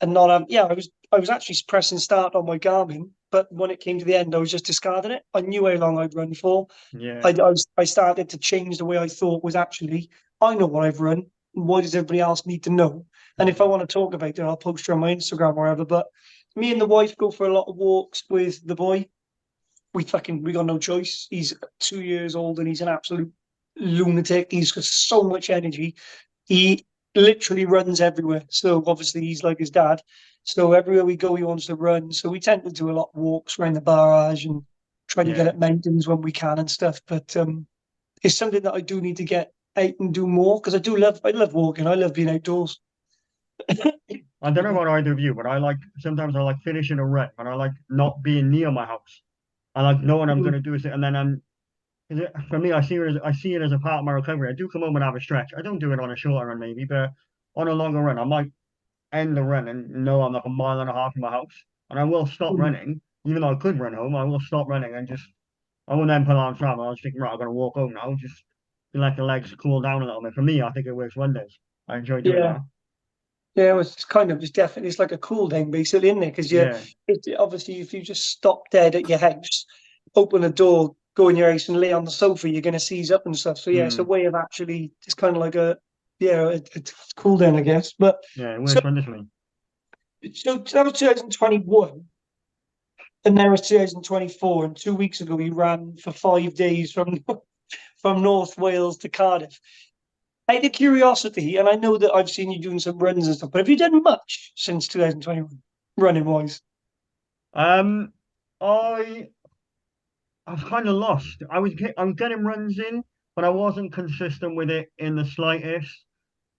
and not yeah, I was actually pressing start on my Garmin, but when it came to the end, I was just discarding it. I knew how long I'd run for. yeah, I started to change the way I thought was actually I know what I've run. Why does everybody else need to know? And if I mm, want to talk about it, I'll post it on my Instagram or wherever. But me and the wife go for a lot of walks with the boy. We got no choice. He's 2 years old and he's an absolute lunatic. He's got so much energy. He literally runs everywhere. So obviously he's like his dad. So everywhere we go, he wants to run. So we tend to do a lot of walks around the barrage and try to get yeah. up mountains when we can and stuff. But it's something that I do need to get out and do more because I love walking. I love being outdoors. I don't know about either of you, but sometimes I like finishing a run, but I like not being near my house. I like knowing I'm going Mm, to do it, and then for me, I see it as a part of my recovery. I do come home and have a stretch. I don't do it on a shorter run maybe, but on a longer run, I might end the run and know I'm like a mile and a half from my house, and I will stop mm. running, even though I could run home. I will stop running and just I won't then put on travel. I was thinking, right, I'm going to walk home now, just let the legs cool down a little bit. For me, I think it works wonders. I enjoy doing Yeah. that. Yeah, it's kind of just definitely it's like a cool down basically, isn't it? Because Yeah, obviously if you just stop dead at your house, open the door, go in your house and lay on the sofa, you're gonna seize up and stuff. So yeah, it's a mm, way of actually it's kind of like it's cool down, I guess. But yeah, it so works wonders for me. so that was 2021, and now it's 2024, and 2 weeks ago he ran for 5 days from from North Wales to Cardiff. Out of curiosity, and I know that I've seen you doing some runs and stuff, but have you done much since 2021, running wise? Um, I I've kind of lost. I'm getting runs in, but I wasn't consistent with it in the slightest.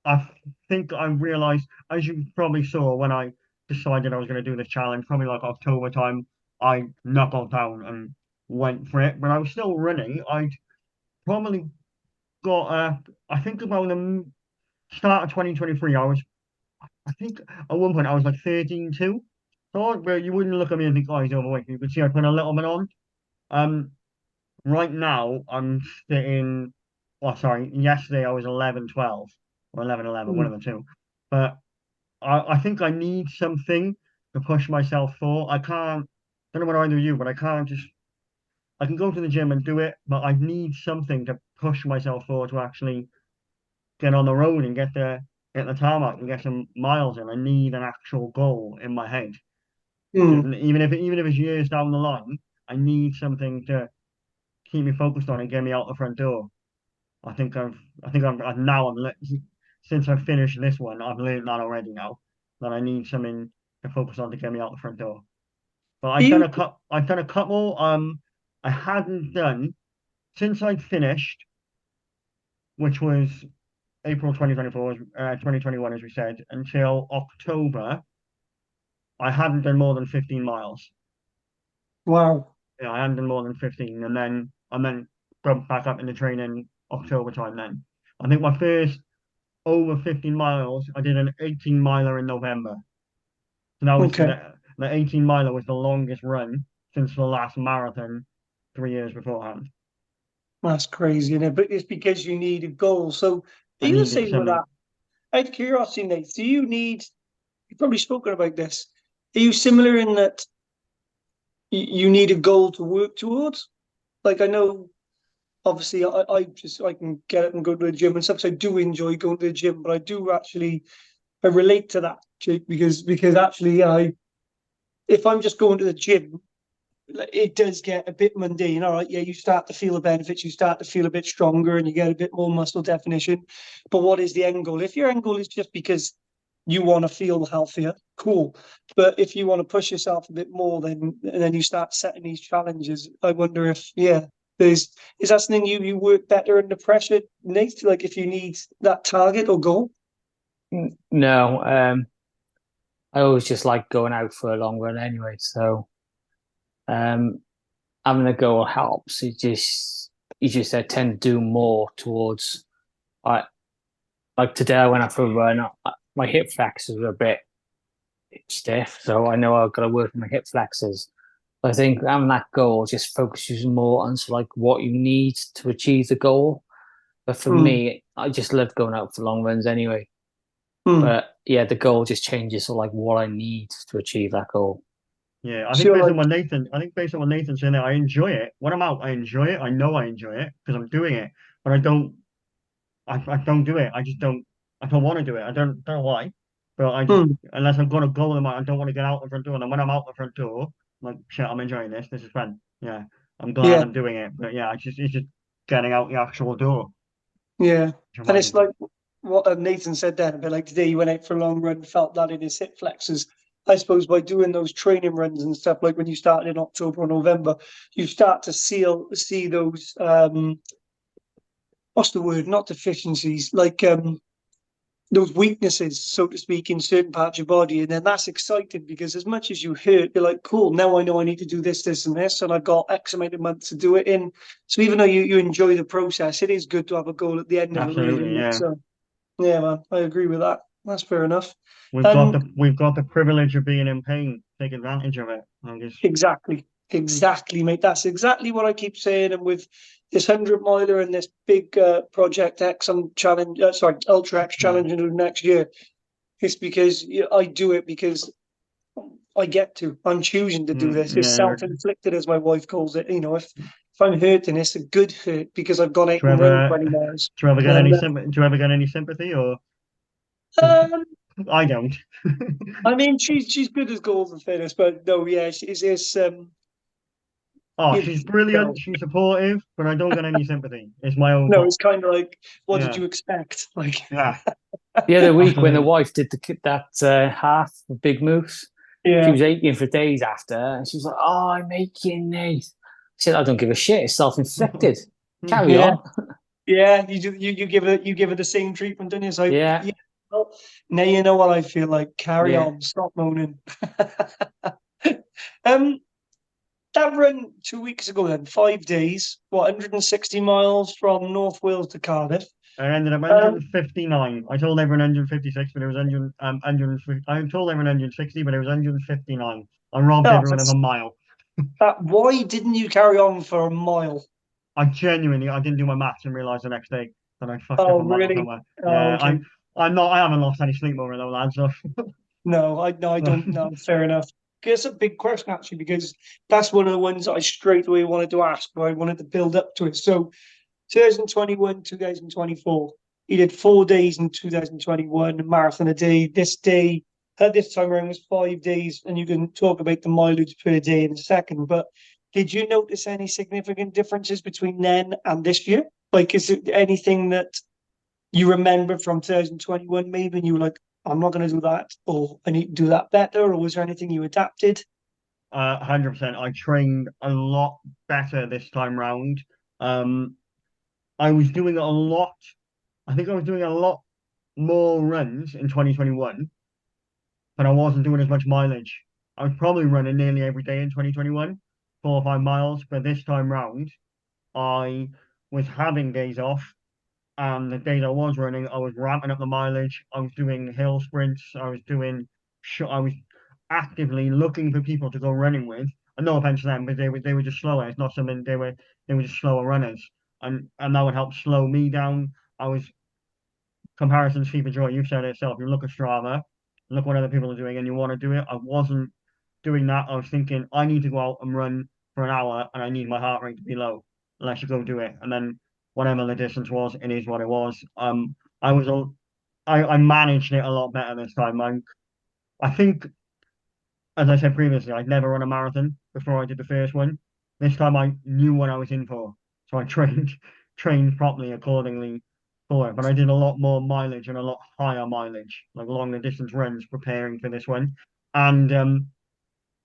I think I realized, as you probably saw when I decided I was going to do this challenge, probably like October time, I knuckled down and went for it. But I was still running. I'd probably got, I think about the start of 2023, I think at one point I was like 13.2. So, but you wouldn't look at me and think, oh, he's overweight. You could see I put a little bit on. Um, Right now, I'm sitting. Oh, sorry. Yesterday, I was 11.12 or 11.11, one Mm, of the two. But I think I need something to push myself for. I can't. Don't know what I do you, but I can't just. I can go to the gym and do it, but I need something to push myself for to actually get on the road and get the tarmac and get some miles in. I need an actual goal in my head. mm. Even if it's years down the line, I need something to keep me focused on and get me out the front door. I think now since I've finished this one, I've learned that already now that I need something to focus on to get me out the front door. But Do you? I've done a couple. I hadn't done since I'd finished, which was April 2024, 2021, as we said, until October, I hadn't done more than 15 miles. Wow. Yeah, I hadn't done more than 15, and then bumped back up into training October time. Then I think my first over 15 miles, I did an 18 miler in November. So that was Okay. the 18 miler was the longest run since the last marathon 3 years beforehand. That's crazy, isn't it? But it's because you need a goal. So are I you the needed same with that? something. Out of curiosity, Nate, do you need, you've probably spoken about this. Are you similar in that you need a goal to work towards? Like I know obviously I can get up and go to the gym and stuff. So I do enjoy going to the gym, but I do actually I relate to that, Jake, because actually if I'm just going to the gym, like, it does get a bit mundane. All right, yeah, you start to feel the benefits, you start to feel a bit stronger, and you get a bit more muscle definition. But what is the end goal? If your end goal is just because you want to feel healthier, cool. But if you want to push yourself a bit more, then you start setting these challenges. I wonder if there's is that something you work better under pressure, Nate? Like if you need that target or goal. No, I always just like going out for a long run anyway. So um, having a goal helps. You just I tend to do more towards. I like today I went out for a run. My hip flexors are a bit stiff, so I know I've got to work on my hip flexors. But I think having that goal just focuses more on like what you need to achieve the goal. But for Mm, me, I just love going out for long runs anyway. mm. But yeah, the goal just changes to like what I need to achieve that goal. Yeah, So you're like, I think based on what Nathan's saying there, I enjoy it. When I'm out, I enjoy it. I know I enjoy it because I'm doing it, but I don't do it. I don't want to do it. I don't know why, but mm, unless I'm going to go in I don't want to get out the front door. And then when I'm out the front door, I'm like, shit, I'm enjoying this. This is fun. Yeah, I'm glad yeah, I'm doing it. But yeah, it's just getting out the actual door, yeah. which I And might it's need to. like what Nathan said then, a bit like today he went out for a long run, felt that in his hip flexors. I suppose by doing those training runs and stuff, like when you start in October or November, you start to see those what's the word? Not deficiencies, like those weaknesses, so to speak, in certain parts of your body. And then that's exciting because as much as you hurt, you're like, cool, now I know I need to do this, this, and this, and I've got X amount of months to do it in. So even though you enjoy the process, it is good to have a goal at the end of it, really. Absolutely, Isn't it? yeah. So yeah, man, I agree with that. That's fair enough. And We've got the privilege of being in pain. Take advantage of it. I guess. exactly, exactly, mate. That's exactly what I keep saying. And with this 100 miler and this big Project X challenge, Ultra X Mm, challenge into next year, it's because I do it because I get to. I'm choosing to do this. It's yeah. self-inflicted, as my wife calls it. If I'm hurting, it's a good hurt because I've gone out Do you and run ever 20 miles. do you ever get And any sympathy? Do you ever get any sympathy or? Because um, I don't. I mean, she's good as gold and fitness, but no, yeah, she's Oh, you she's brilliant. know, She's supportive, but I don't get any sympathy. It's my own no, it's fault. kind of like, what did Yeah, you expect? Like, yeah, The other week when the absolutely. wife did that half of Bigmoose, she yeah, was aching for days after, and she was like, "Oh, I'm aching, Nate." I said, "I don't give a shit. It's self-inflicted. Carry yeah, on." yeah. You give her the same treatment, don't you? It's like, Yeah, yeah, well, now you know what I feel like. Carry yeah. on, stop moaning. um, that run 2 weeks ago, then 5 days, what 160 miles from North Wales to Cardiff. I ended up Um, 159. I told everyone 156, but it was 100, 150. I told everyone 160, but it was 159. I robbed oh, everyone of a mile. why didn't you carry on for a mile? I didn't do my maths and realized the next day that I fucked up Oh, a mile really? somewhere. Oh, Yeah, okay. I haven't lost any sleep over it though, lads. So. No, I don't know. Fair enough. It's a big question actually because that's one of the ones I straight away wanted to ask, but I wanted to build up to it. So, 2021, 2024. He did 4 days in 2021, a marathon a day. This time around was 5 days, and you can talk about the mileage per day in a second. But did you notice any significant differences between then and this year? Like, is it anything that you remember from 2021 maybe, and you were like, I'm not going to do that, or I need to do that better, or was there anything you adapted? 100%. I trained a lot better this time round. Um, I was doing a lot. I think I was doing a lot more runs in 2021, but I wasn't doing as much mileage. I was probably running nearly every day in 2021, 4 or 5 miles. But this time round, I was having days off, and the days I was running, I was ramping up the mileage. I was doing hill sprints. I was actively looking for people to go running with. And no offense to them, but they were just slower. It's not something they were just slower runners, and that would help slow me down. I was comparisons fever joy. You've said it yourself. You look at Strava, look what other people are doing, and you want to do it. I wasn't doing that. I was thinking I need to go out and run for an hour, and I need my heart rate to be low. Let's go do it. And then whatever the distance was, it is what it was. I was a, I managed it a lot better this time. I think, as I said previously, I'd never run a marathon before I did the first one. This time I knew what I was in for, so I trained properly accordingly for it. But I did a lot more mileage and a lot higher mileage, like longer distance runs, preparing for this one. And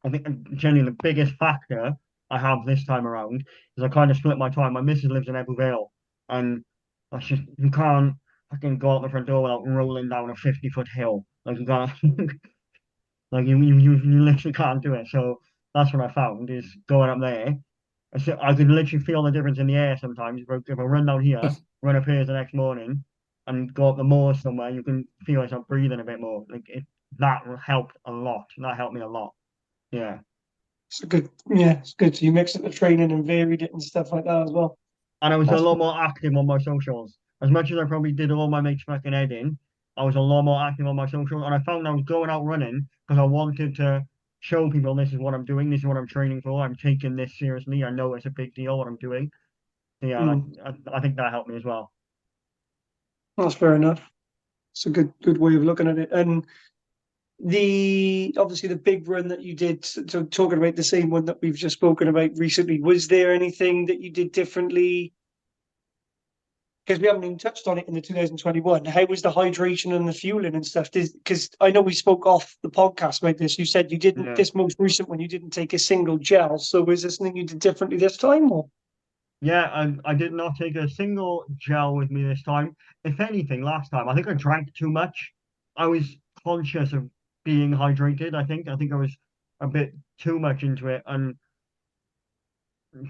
I think generally the biggest factor I have this time around is I kind of split my time. My missus lives in Ebbw Vale, and that's just you can't fucking go out the front door without rolling down a 50-foot hill. Like you can't. Like you literally can't do it. So that's what I found is going up there. I could literally feel the difference in the air sometimes. If I run down here, run up here the next morning, and go up the moors somewhere, you can feel yourself breathing a bit more. That helped a lot. That helped me a lot. Yeah. It's a good, yeah, it's good. So you mixed up the training and varied it and stuff like that as well. And I was a That's lot more active on my socials. As much as I probably did all my mates fucking head in, I was a lot more active on my socials. And I found I was going out running because I wanted to show people this is what I'm doing, this is what I'm training for. I'm taking this seriously. I know it's a big deal what I'm doing. So yeah, mm, I think that helped me as well. that's fair enough. It's a good way of looking at it. And the obviously the big run that you did, so talking about the same one that we've just spoken about recently, was there anything that you did differently? Because we haven't even touched on it in the 2021. How was the hydration and the fueling and stuff? Because I know we spoke off the podcast about this. You said you didn't, Yeah. this most recent one, you didn't take a single gel. So was there something you did differently this time? Or? Yeah, I did not take a single gel with me this time. If anything, last time, I think I drank too much. I was conscious of being hydrated, I think. I think I was a bit too much into it. And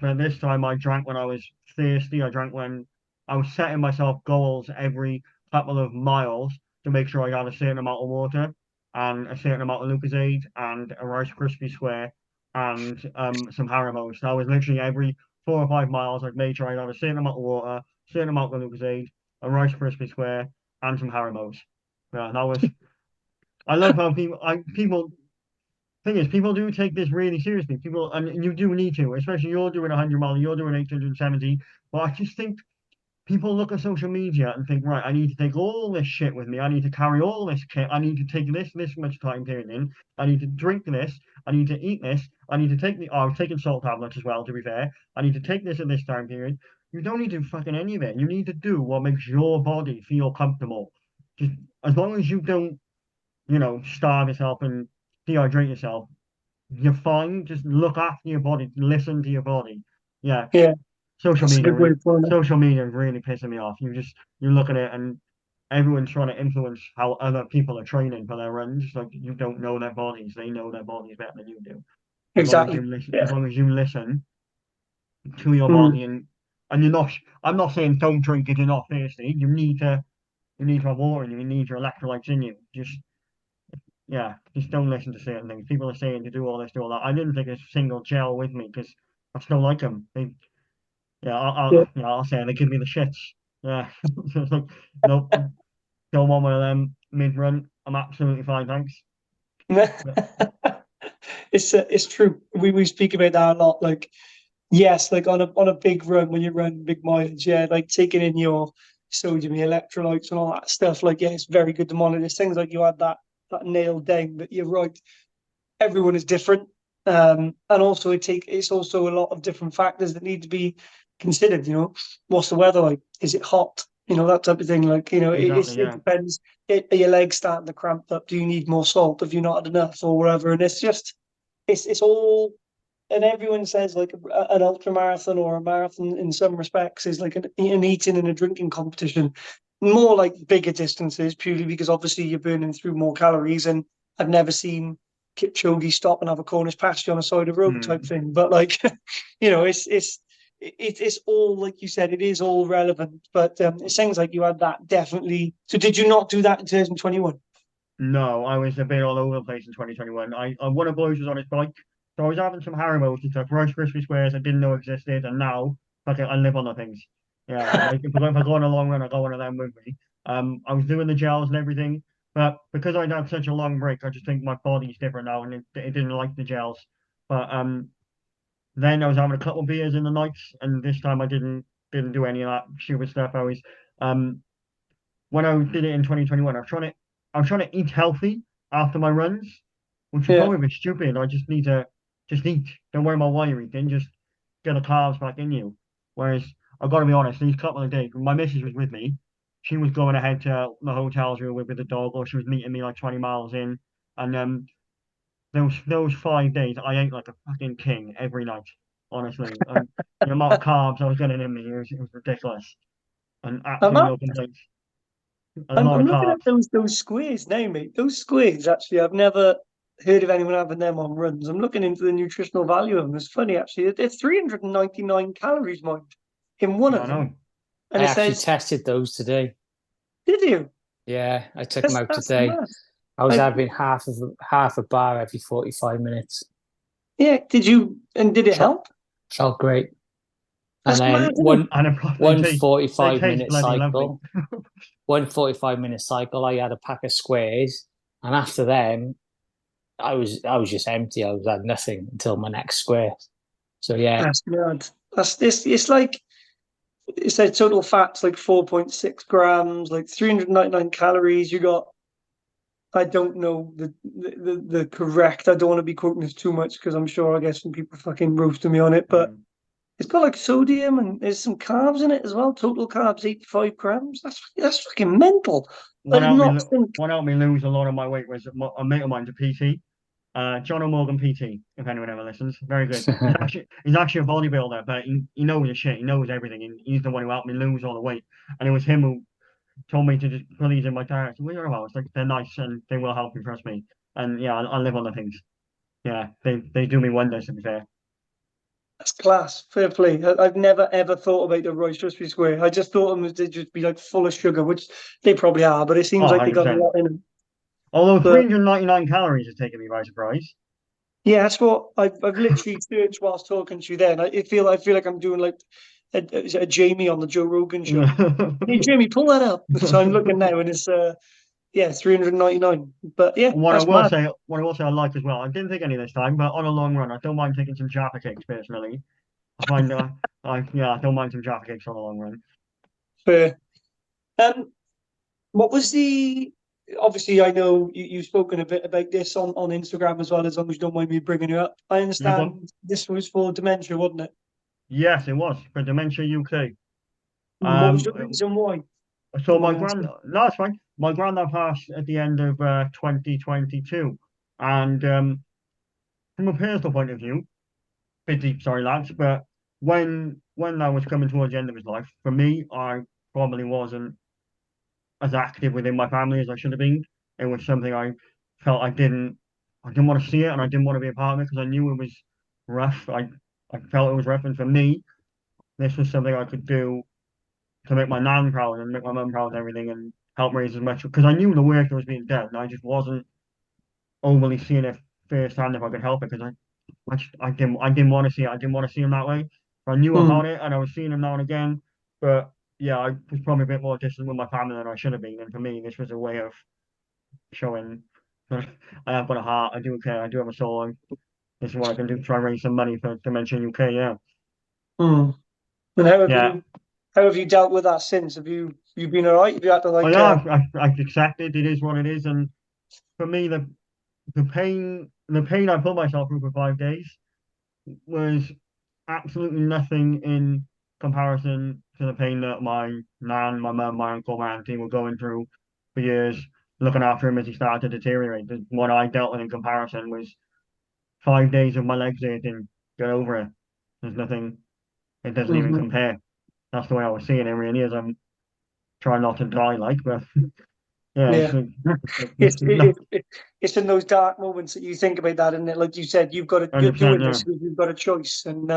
but this time I drank when I was thirsty. I drank when I was setting myself goals every couple of miles to make sure I had a certain amount of water and a certain amount of Lucozade and a Rice Krispie Square and some Haribos. So I was literally every 4 or 5 miles, I'd made sure I had a certain amount of water, a certain amount of Lucozade, a Rice Krispie Square, and some Haribos. Yeah, that was. I love how people thing is, people do take this really seriously. People, and you do need to, especially you're doing 100 miles, you're doing 870. But I just think people look at social media and think, right, I need to take all this shit with me. I need to carry all this kit. I need to take this much time period in. I need to drink this. I need to eat this. I need to take the. Oh, I was taking salt tablets as well, to be fair. I need to take this at this time period. You don't need to fucking any of it. You need to do what makes your body feel comfortable. Just as long as you don't, starve yourself and dehydrate yourself, you're fine. Just look after your body. Listen to your body. Yeah. Yeah, Social that's a media, good way of putting it. social media is really pissing me off. You look at it and everyone's trying to influence how other people are training for their runs. Like you don't know their bodies. They know their bodies better than you do. Exactly. As Yeah. long as you listen to your Mm, body and you're not. I'm not saying don't drink if you're not thirsty. You need to have water and you need your electrolytes in you. Just don't listen to certain things. People are saying to do all this, do all that. I didn't take a single gel with me because I still like them. yeah. I'll say they give me the shits. Yeah, so it's like, nope, don't want one of them mid-run. I'm absolutely fine, thanks. But It's true. We speak about that a lot. Like, yes, like on a big run when you run big mileage, yeah, like taking in your sodium, your electrolytes and all that stuff. Like, yeah, it's very good to monitor. There's things like you had that nailed down, but you're right. Everyone is different. And also it's also a lot of different factors that need to be considered, what's the weather like? Is it hot? That type of thing. Like, exactly, it yeah, depends. Are your legs starting to cramp up? Do you need more salt? Have you not had enough or whatever? And it's all, and everyone says like an ultra marathon or a marathon in some respects is like an eating and a drinking competition. more like bigger distances, purely because obviously you're burning through more calories. And I've never seen Kipchoge stop and have a Cornish pasty on a side of road type thing. But like, it's all like you said, it is all relevant. But it sounds like you had that definitely. So did you not do that in 2021? No, I was a bit all over the place in 2021. One of the boys was on his bike, so I was having some Haribos and stuff, Rice Krispie squares I didn't know existed, and now fuck it, I live on the things. Yeah, like if I go on a long run, I got one of them with me. I was doing the gels and everything, but because I'd had such a long break, I just think my body's different now, and it didn't like the gels. But then I was having a couple of beers in the nights, and this time I didn't do any of that stupid stuff. Um when I did it in 2021, I was trying to eat healthy after my runs, which is Yeah. probably a bit stupid. I just need to just eat. Don't worry about what you're eating. Just get the carbs back in you. Whereas I've got to be honest, these couple of days, my missus was with me. She was going ahead to the hotels we were with the dog, or she was meeting me like 20 miles in. And those 5 days, I ate like a fucking king every night, honestly. And the amount of carbs I was getting in me, it was ridiculous. And I'm, absolutely no complaints. A I'm lot of I'm looking at carbs. those squares now, mate. Those squares, actually, I've never heard of anyone having them on runs. I'm looking into the nutritional value of them. It's funny, actually. They're 399 calories, mind, in one Yeah, I of them. know. And I it actually says, tested those today. did you? Yeah, I took them out That's today. mad. I was I, having half a bar every 45 minutes. yeah, did it Felt, help? felt great. And That's then mad, isn't it? And they five taste minute bloody lovely. cycle, 1 45 minute cycle, I had a pack of squares. And after then, I was just empty. Had nothing until my next square. So yeah, That's mad. That's this. It's like, it said total fat's like 4.6 grams, like 399 calories. You got, I don't know the correct. I don't want to be quoting this too much because I'm sure I get some people fucking roasting me on it. But Mm. it's got like sodium and there's some carbs in it as well. Total carbs 85 grams. That's fucking mental. I What did helped me not lo- think. what helped me lose a lot of my weight was a mate of mine's a PT. John O'Morgan PT, if anyone ever listens. Very good. He's actually a bodybuilder, but he knows his shit. He knows everything. And he's the one who helped me lose all the weight. And it was him who told me to just put these in my diet. What are you about? It's like they're nice and they will help you, trust me. And yeah, I live on the things. Yeah, they do me wonders to be fair. That's class. Fair play. I've never ever thought about the Rice Krispie Square. I just thought them as they'd just be like full of sugar, which they probably are, but it seems Oh, like they got a 100%. lot in them. Although But 399 calories has taken me by surprise. yeah, that's what I've literally searched whilst talking to you. Then I feel like I'm doing like a Jamie on the Joe Rogan show. Hey Jamie, pull that up. So I'm looking now, and it's 399. But yeah, What I that's will mad. say, what I will say I like as well, I didn't take any this time, but on a long run, I don't mind taking some Jaffa cakes personally. I find, I don't mind some Jaffa cakes on a long run. Fair. Um, what was the? Obviously, I know you've spoken a bit about this on Instagram as well. As long as you don't mind me bringing it up, I Yeah, go on. understand this was for dementia, wasn't it? Yes, it was for Dementia UK. What was the reason why? So Don't mind me asking. no, it's fine. My granddad passed at the end of 2022, and from a personal point of view, bit deep, sorry lads, but when I was coming towards the end of his life, for me, I probably wasn't as active within my family as I should have been. It was something I felt I didn't want to see it, and I didn't want to be a part of it because I knew it was rough. I felt it was rough, and for me, this was something I could do to make my nan proud and make my mum proud and everything, and help raise as much because I knew the work that was being done, and I just wasn't overly seeing it firsthand if I could help it because I didn't want to see it. I didn't want to see him that way. So I knew Hmm. about it, and I was seeing him now and again, but yeah, I was probably a bit more distant with my family than I should have been. And for me, this was a way of showing that I have got a heart, I do care, I do have a soul, and this is what I can do to try and raise some money for Dementia UK. Yeah, Hmm. And how have yeah. you dealt with that since? Have you been all right? Have you had to Oh like yeah, I've accepted it is what it is, and for me, the pain I put myself through for 5 days was absolutely nothing in comparison to the pain that my nan, my mum, my uncle, my auntie were going through for years, looking after him as he started to deteriorate. The one I dealt with in comparison was 5 days of my legs aching. Get over it. There's nothing. It doesn't even Mhm. compare. That's the way I was seeing it. Really is. try not to die like, but yeah, Yeah. it's It's no, it's in those dark moments that you think about that, and like you said, you're 100%, doing yeah. this, you've got a choice, and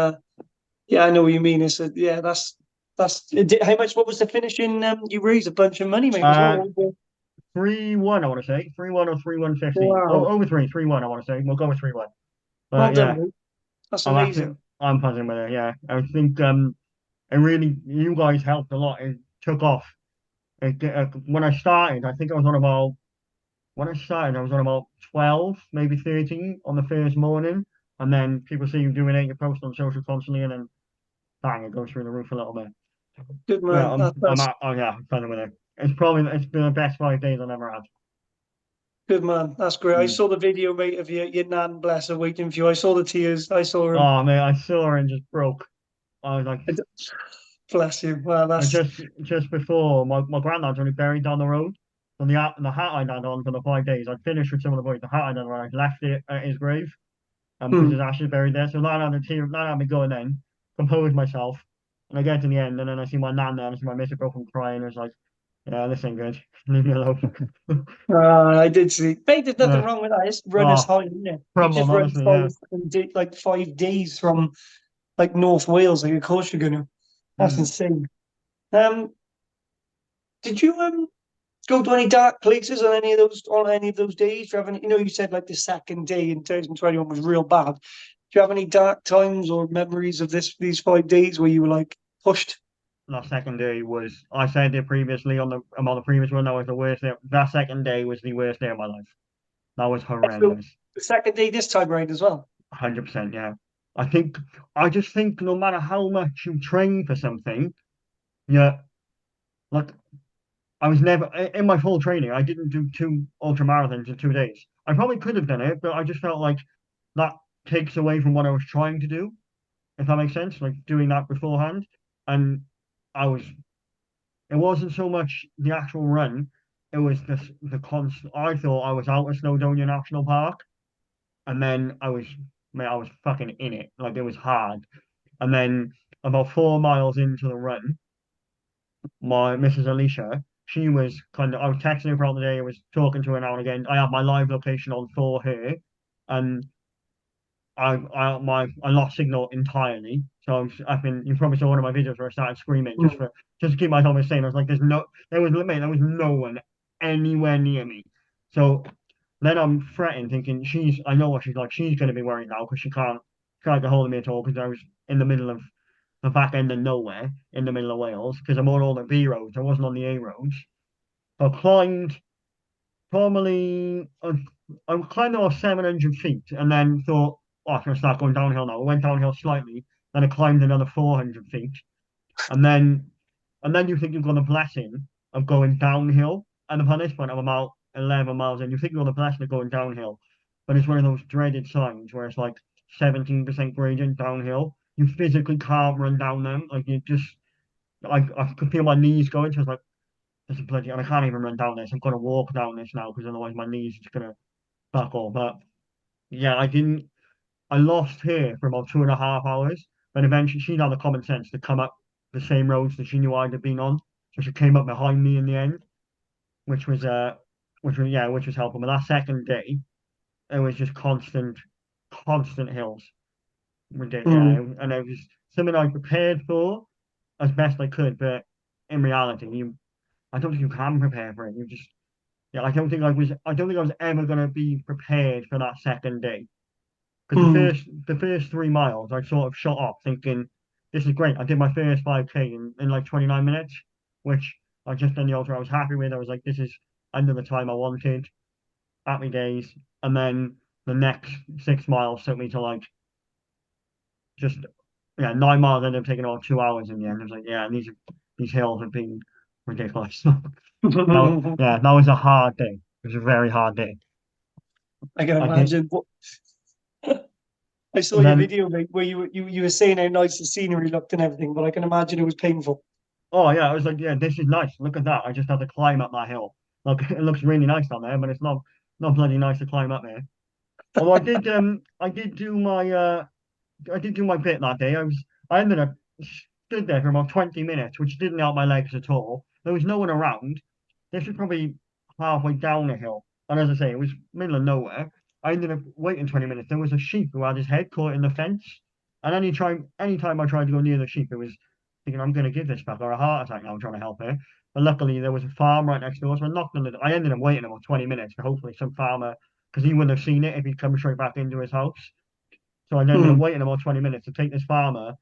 yeah, I know what you mean. Yeah, that's how much. What was the finishing? You raised a bunch of money, mate, as Uh, well. 3-1, I want to say 3-1 or 3-150. Oh, Wow, over 3-1, I want to say. We'll go with 3-1. well But done, yeah, mate. That's I'm actually amazing. I'm buzzing with it. Yeah, I think it really you guys helped a lot. It took off. When I started, I think I was on about when I started, I was on about 12, maybe 13 on the first morning, and then people see you doing it, you post on social constantly, and then bang, it goes through the roof a little bit. Good Yeah, man. I'm That's at, oh yeah, I'm buzzing with it. It's been the best 5 days I've ever had. good, man. That's great. I Mm. saw the video, mate, of your nan, bless her, waiting for you. I saw the tears. I saw him. Oh man, I saw her and just broke. I was like, Bless you. Well, and that's just before my granddad's only buried down the road. On the hat I'd had on for the 5 days, I'd finished with some of the boys. The hat I'd had on, I'd left it at his grave, because his hmm. ashes buried there. So that had me going then, composed myself, and I get to the end, and then I see my nan there, and I see my missus broken crying. It's like, yeah, this ain't good. Leave me alone. I did see. Mate, there's nothing Yeah. wrong with that. It's runner's Oh, high, isn't it? You just crumbled, run honestly, yeah. like 5 days from like North Wales. Like, of course you're gonna. That's Mm. insane. Um, did you go to any dark places on any of those days? Do you have any? You know, you said like the second day in 2021 was real bad. Do you have any dark times or memories of these 5 days where you were like pushed? That second day was, I said it previously on the previous one, that was the worst day. That second day was the worst day of my life. That was So horrendous. the second day this time around as well. 100%, yeah. I think, I just think no matter how much you train for something, yeah, like I was never in my full training. I didn't do two ultra marathons in 2 days. I probably could have done it, but I just felt like that takes away from what I was trying to do, if that makes sense. Like doing that beforehand, and I was. It wasn't so much the actual run; it was the constant. I thought I was out of Snowdonia National Park, and then mate, I was fucking in it. Like it was hard, and then about 4 miles into the run, my Mrs. Alicia, she was I was texting her throughout the day, I was talking to her now and again. I have my live location on for her, and I lost signal entirely. So you probably saw one of my videos where I started screaming Mm. just to keep myself insane. I was like, there was no one anywhere near me. So then I'm fretting, thinking I know what she's like. She's going to be worried now because she can't get hold of me at all because I was in the middle of the back end of nowhere in the middle of Wales because I'm on all the B roads. I wasn't on the A roads. So I climbed probably I climbed about 700 feet and then thought, oh, I'm going to start going downhill now. I went downhill slightly, then I climbed another 400 feet, and then you think you've got the blessing of going downhill, and upon this point I'm about 11 miles in. You think you've got the blessing of going downhill, but it's one of those dreaded signs where it's like 17% gradient downhill. You physically can't run down them. Like you just, I could feel my knees going. So I was like, this is bloody, and I can't even run down this. I'm gonna walk down this now because otherwise my knees are just gonna buckle. But yeah, I lost her for about 2.5 hours. But eventually she had the common sense to come up the same roads that she knew I'd have been on. So she came up behind me in the end, which was which was helpful. But that second day, it was just constant hills. Yeah, Mm. and it was something I prepared for as best I could, but in reality, I don't think you can prepare for it. Yeah, I don't think I was ever gonna be prepared for that second day. Because Mm. the first 3 miles, I sort of shot off thinking, this is great. I did my first 5K in like 29 minutes, which I just done the ultra. I was happy with. I was like, this is under the time I wanted. Happy days. And then the next 6 miles took me to like just 9 miles ended up taking about 2 hours in the end. I was like, yeah, these hills have been ridiculous. That was a hard day. It was a very hard day. I can I think, imagine. I saw and your then video, mate, where you were saying how nice the scenery looked and everything, but I can imagine it was painful. oh yeah, I was like, yeah, this is nice. Look at that. I just had to climb up that hill. Look, it looks really nice down there, but it's not bloody nice to climb up there. Although I did do my bit that day. I ended up stood there for about 20 minutes, which didn't help my legs at all. There was no one around. This was probably halfway down the hill. And as I say, it was middle of nowhere. I ended up waiting 20 minutes. There was a sheep who had his head caught in the fence. And anytime I tried to go near the sheep, it was thinking, I'm going to give this fucker a heart attack now, I'm trying to help her. But luckily, there was a farm right next door. So I ended up waiting about 20 minutes for hopefully some farmer, because he wouldn't have seen it if he'd come straight back into his house. So I ended up Hmm. waiting about 20 minutes to take this farmer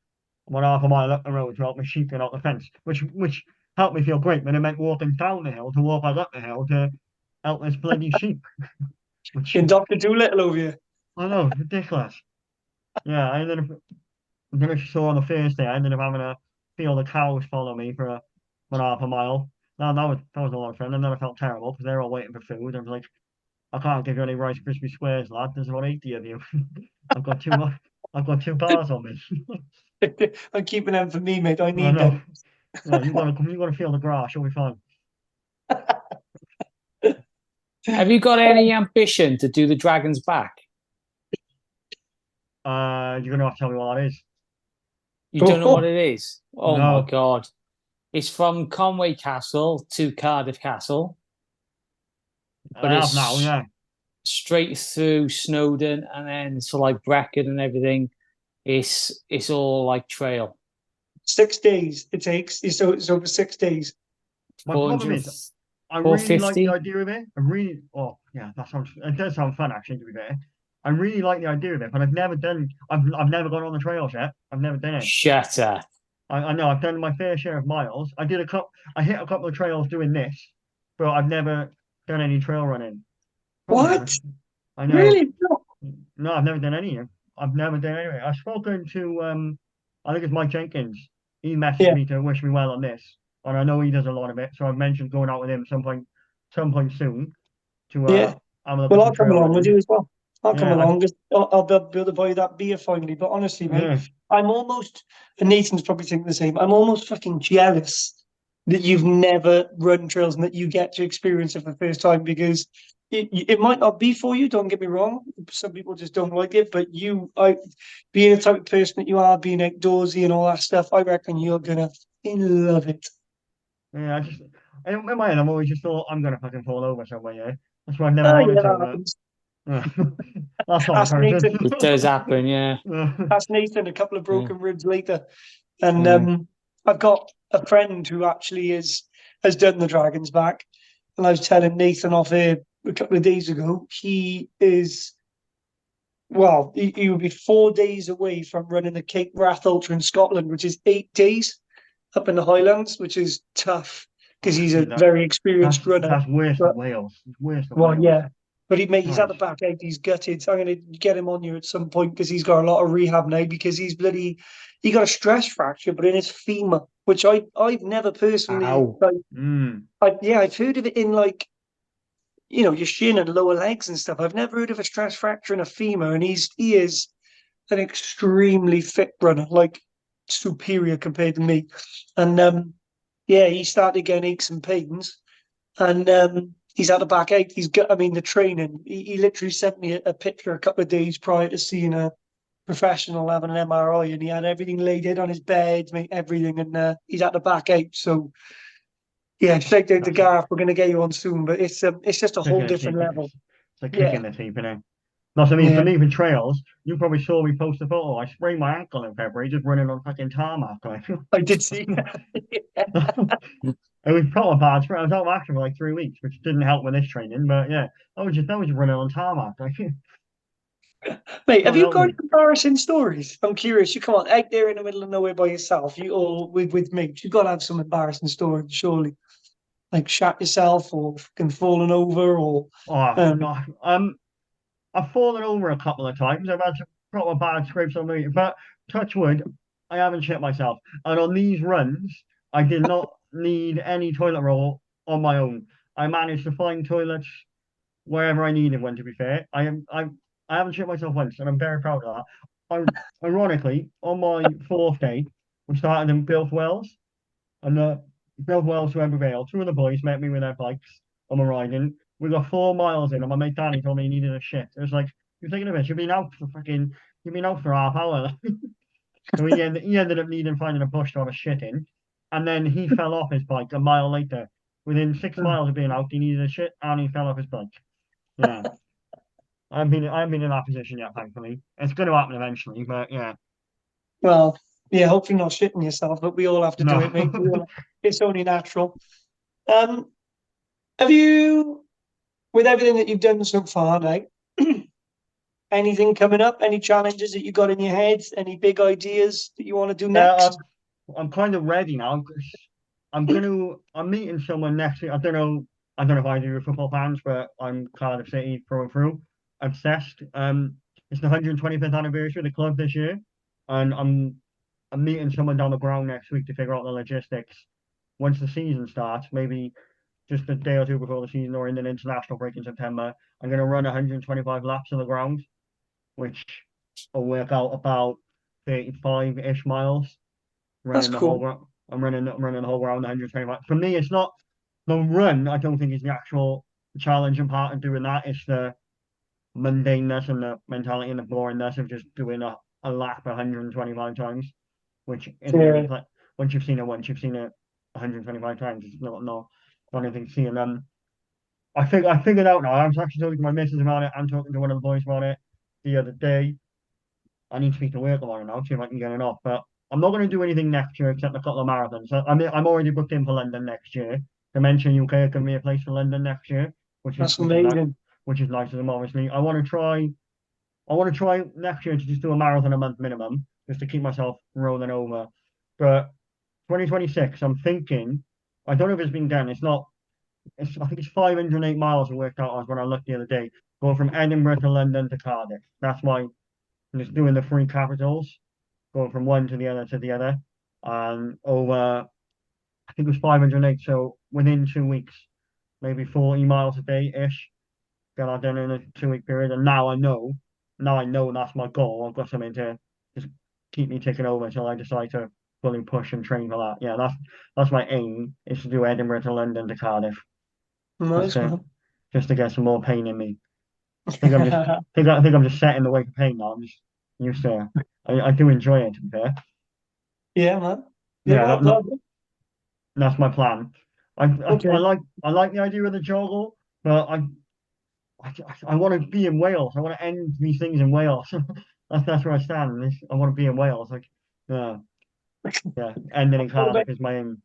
about half a mile up the road to help my sheep get out the fence, which helped me feel great, but it meant walking down the hill to walk back up the hill to help this bloody sheep. Which In Dr. Doolittle over here. I know, ridiculous. Yeah, I ended up, then if you saw on the first day, I ended up having to feel the cows follow me for about half a mile. Now that was a lot of fun, and then I felt terrible because they were all waiting for food. I was like, I can't give you any Rice Krispie squares, lad. There's about 80 of you. I've got two. I've got 2 bars on me. I'm keeping them for me, mate. I I need know. them. Yeah, you gotta feel the grass. You'll be fine. Have you got any ambition to do the Dragon's Back? You're gonna have to tell me what that is. You don't know what it is? Oh my No, God. It's from Conway Castle to Cardiff Castle, but I have now. it's Yeah, straight through Snowdon and then to like Brecon and everything. It's all like trail. 6 days it takes. It's over 6 days. my problem 400, is I really like the 450. idea of it. I really, oh yeah, it does sound fun actually. To be fair, I really like the idea of it, but I've never gone on the trails yet. I've never done it. Shut up. I know I've done my fair share of miles. I hit a couple of trails doing this, but I've never done any trail running. Problem is, What? I know. Really? No. No, I've never done any. I've never done any. I've spoken to I think it's Mike Jenkins. He messaged Yeah, me to wish me well on this, and I know he does a lot of it. So I've mentioned going out with him some point soon to yeah. have a look Well, at I'll some come trail along with running. you as well. I'll come Yeah, along. Just I'll be able to buy you that beer finally. But honestly, mate, yeah. I'm almost, and Nathan's probably thinking the same. I'm almost fucking jealous that you've never run trails and that you get to experience it for the first time because it might not be for you. Don't get me wrong. Some people just don't like it, but being the type of person that you are, being outdoorsy and all that stuff, I reckon you're gonna fucking love it. Yeah, in my head, I've always just thought I'm gonna fucking fall over somewhere. Yeah, that's why I've never Oh wanted yeah, to. that happens. That's not Ask encouraging. Nathan. It does happen, yeah. Ask Nathan a couple of Yeah. broken ribs later. And Yeah. I've got a friend who actually has done the Dragon's Back, and I was telling Nathan off here a couple of days ago. He would be 4 days away from running the Cape Wrath Ultra in Scotland, which is 8 days up in the Highlands, which is tough because he's See a that very that's experienced runner. that's worse But than Wales. It's worse than well, Wales. yeah. But mate, he's at the Christ. back end. He's gutted. So I'm going to get him on you at some point because he's got a lot of rehab now because he got a stress fracture, but in his femur, which I've never personally Ow. like. Mm. I've heard of it in like your shin and lower legs and stuff. I've never heard of a stress fracture in a femur, and he is an extremely fit runner, like superior compared to me. And yeah, he started getting aches and pains and he's had a backache. He's got, I mean, the training. He literally sent me a picture a couple of days prior to seeing a professional having an MRI, and he had everything laid out on his bed, mate, everything, and he's had a backache. So yeah, shout out to That's a Gareth. We're gonna get you on soon, but it's just a kick whole in the teeth. different level. It's a kick Yeah, in the teeth, innit? That's what I mean. For yeah, me, with trails, you probably saw me post a photo. I sprained my ankle in February just running on fucking tarmac. Like, I did see. it was proper bad. I was out of action for like 3 weeks, which didn't help with this training. But yeah, I was just running on tarmac. Like, Mate, have God you help got any me. embarrassing stories? I'm curious. You come on out there in the middle of nowhere by yourself, you or with mates. You've got to have some embarrassing stories, surely. Like shat yourself or fucking fallen over or Oh um God. I've fallen over a couple of times. I've had some proper bad scrapes on me, but touch wood, I haven't shit myself. And on these runs, I did not need any toilet roll on my own. I managed to find toilets wherever I needed one. To be fair, I haven't shit myself once, and I'm very proud of that. Ironically, on my fourth day, we started in Bilf Wells, and Bilf Wells to Evervale. Two of the boys met me with their bikes on my riding. We got 4 miles in, and my mate Danny told me he needed a shit. It was like, you're taking a piss. You've been out for half hour. So he ended up finding a bush to have a shit in. and then he fell off his bike a mile later. Within 6 miles of being out, he needed a shit and he fell off his bike. Yeah. I haven't been in that position yet, thankfully. It's going to happen eventually, but yeah. Well, yeah, hopefully not shitting yourself, but we all have to do No. it, mate. It's only natural. Um, have you, with everything that you've done so far, like anything coming up? Any challenges that you got in your head? Any big ideas that you want to do Yeah, next? I'm kind of ready now. I'm meeting someone next week. I don't know if I do with football fans, but I'm Cardiff City through and through. Obsessed. It's the 125th anniversary of the club this year, and I'm meeting someone down the ground next week to figure out the logistics. Once the season starts, maybe just a day or two before the season or in an international break in September, I'm going to run 125 laps on the ground, which will work out about 35-ish miles. That's Running the whole cool. ground. I'm running the whole round 125. For me, it's not the run. I don't think is the actual challenging part of doing that. It's the mundaneness and the mentality and the boringness of just doing a lap 125 times, which isn't really Yeah. once you've seen it once, you've seen it 125 times. It's not anything to see. And I figured out now. I was actually talking to my missus about it and talking to one of the boys about it the other day. I need to speak to work about it now, see if I can get it off. But I'm not going to do anything next year except a couple of marathons. I'm already booked in for London next year. Dementia UK are giving me a place for London next year, which is That's which is nice, amazing. which is nice of them. Obviously, I want to try next year to just do a marathon a month minimum, just to keep myself rolling over. But 2026, I'm thinking. I don't know if it's been done. It's not. I think it's 508 miles. I worked out as when I looked the other day, going from Edinburgh to London to Cardiff. That's my. I'm just doing the three capitals, going from one to the other, and over, I think it was 508. So within 2 weeks, maybe 40 miles a day ish, get that done in a 2 week period. And now I know that's my goal. I've got something to just keep me ticking over until I decide to fully push and train for that. Yeah, that's my aim, is to do Edinburgh to London to Cardiff, just Nice, to man. just to get some more pain in me. I think I'm just set in the way for pain now. I'm just used to it. I do enjoy it, to be fair. Yeah, man. Yeah, Yeah, well, that's my plan. I okay. like the idea of the joggle, but I want to be in Wales. I want to end these things in Wales. That's where I stand. I want to be in Wales. Like, yeah, yeah. Ending in What about Cardiff is my aim.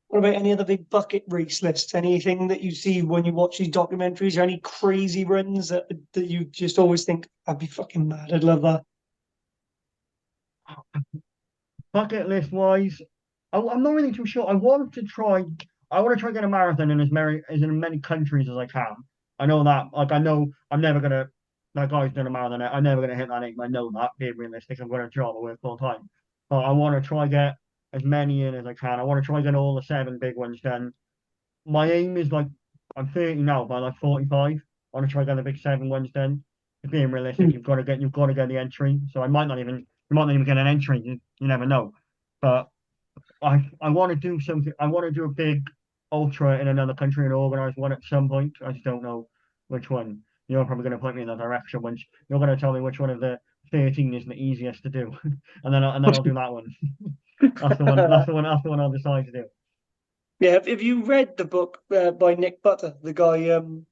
what about any other big bucket race lists? Anything that you see when you watch these documentaries, or any crazy runs that you just always think, I'd be fucking mad. I'd love that. Bucket list wise, I'm not really too sure. I want to try get a marathon in as many countries as I can. I know that. Like, I know I'm never gonna. That guy's doing a marathon. I'm never gonna hit that aim. I know that. Being realistic, I'm gonna job and work full time. But I want to try get as many in as I can. I want to try get all the seven big ones done. My aim is, like, I'm 30 now, by like 45, I want to try get the big seven ones done. Being realistic, Hmm. you've got to get the entry. So you might not even get an entry. You never know. But I want to do something. I want to do a big ultra in another country and organize one at some point. I just don't know which one. You're probably going to point me in that direction. Once you're going to tell me which one of the 13 is the easiest to do, and then I'll do that one. That's the one. That's the one. That's the one I'll decide to do. Yeah, have you read the book by Nick Butter, the guy? I'm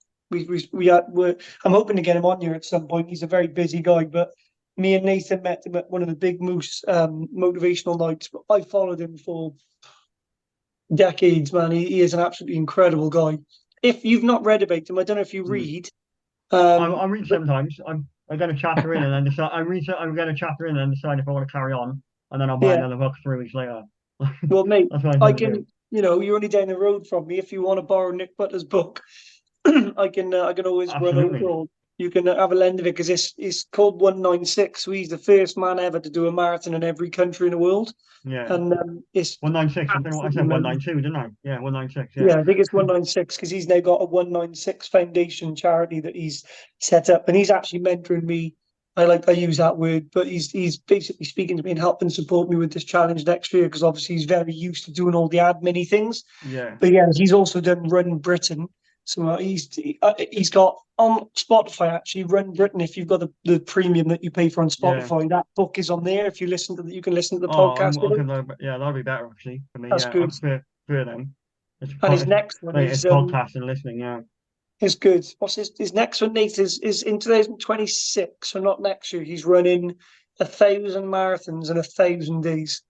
hoping to get him on here at some point. He's a very busy guy, but me and Nathan met him at one of the Bigmoose motivational nights. I followed him for decades, man. He is an absolutely incredible guy. If you've not read about him, I don't know if you Mm. read, I read but sometimes. I get a chapter in and then decide. I get a chapter in and decide if I want to carry on, and then I'll buy yeah, another book 3 weeks later. well, mate, That's what I I tend to do. can. You're only down the road from me. If you want to borrow Nick Butter's book, I can always run over. Absolutely. Or you can have a lend of it because it's called 196. So he's the first man ever to do a marathon in every country in the world, Yeah. and it's 196. I absolutely said amazing. 192, didn't I? Yeah, 196. Yeah. Yeah, I think it's 196 because he's now got a 196 foundation charity that he's set up, and he's actually mentoring me. I use that word, but he's basically speaking to me and helping support me with this challenge next year because obviously he's very used to doing all the admin things. Yeah. But yeah, he's also done Run Britain, So he's got on Spotify actually. Run Britain. If you've got the premium that you pay for on Spotify, that book is on there. If you listen to you can listen to the podcast. Yeah, that'd be better actually for me. That's Yeah, I good. prefer them. And his next one it's is podcast and listening. Yeah, is good. What's his next one, Nate? Is in 2026, so not next year. He's running 1,000 marathons in 1,000 days.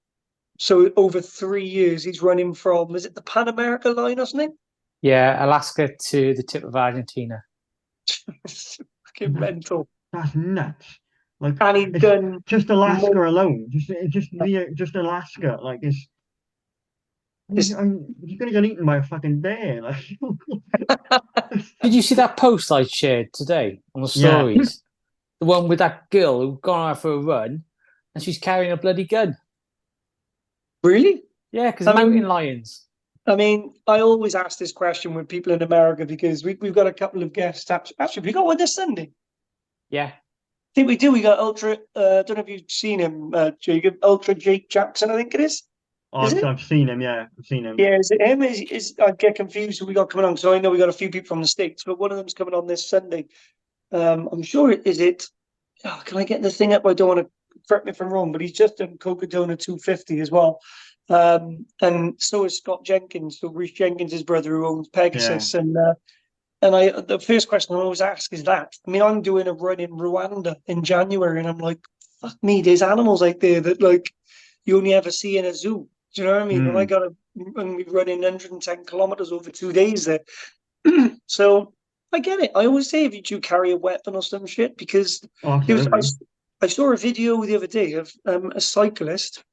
So over 3 years, he's running from, is it the Pan America line or something? Yeah, Alaska to the tip of Argentina. Fucking mental. that's nuts. Like, And he's done just Alaska more. alone. Just Alaska. Like, you're gonna get eaten by a fucking bear. Like, Did you see that post I shared today on the stories? The one with that girl who gone out for a run and she's carrying a bloody gun. Really? Yeah, because mountain lions. I mean, I always ask this question with people in America because we've got a couple of guests. Actually, we got one this Sunday. Yeah. I think we do. We got Ultra. I don't know if you've seen him, Jacob. Ultra Jake Jackson, I think it is. I've seen him. Yeah, I've seen him. Yeah, is it him? I get confused who we got coming on. So I know we got a few people from the States, but one of them's coming on this Sunday. I'm sure it. Oh, can I get the thing up? I don't want to correct me if I'm wrong, but he's just done Cocodona 250 as well. And so is Scott Jenkins. So Reece Jenkins, his brother who owns Pegasus. And the first question I always ask is that. I mean, I'm doing a run in Rwanda in January, and I'm like, fuck me, there's animals out there that like you only ever see in a zoo. Do you know what I mean? And we're running 110 kilometers over 2 days there. So I get it. I always say if you do carry a weapon or some shit, because I saw a video the other day of a cyclist,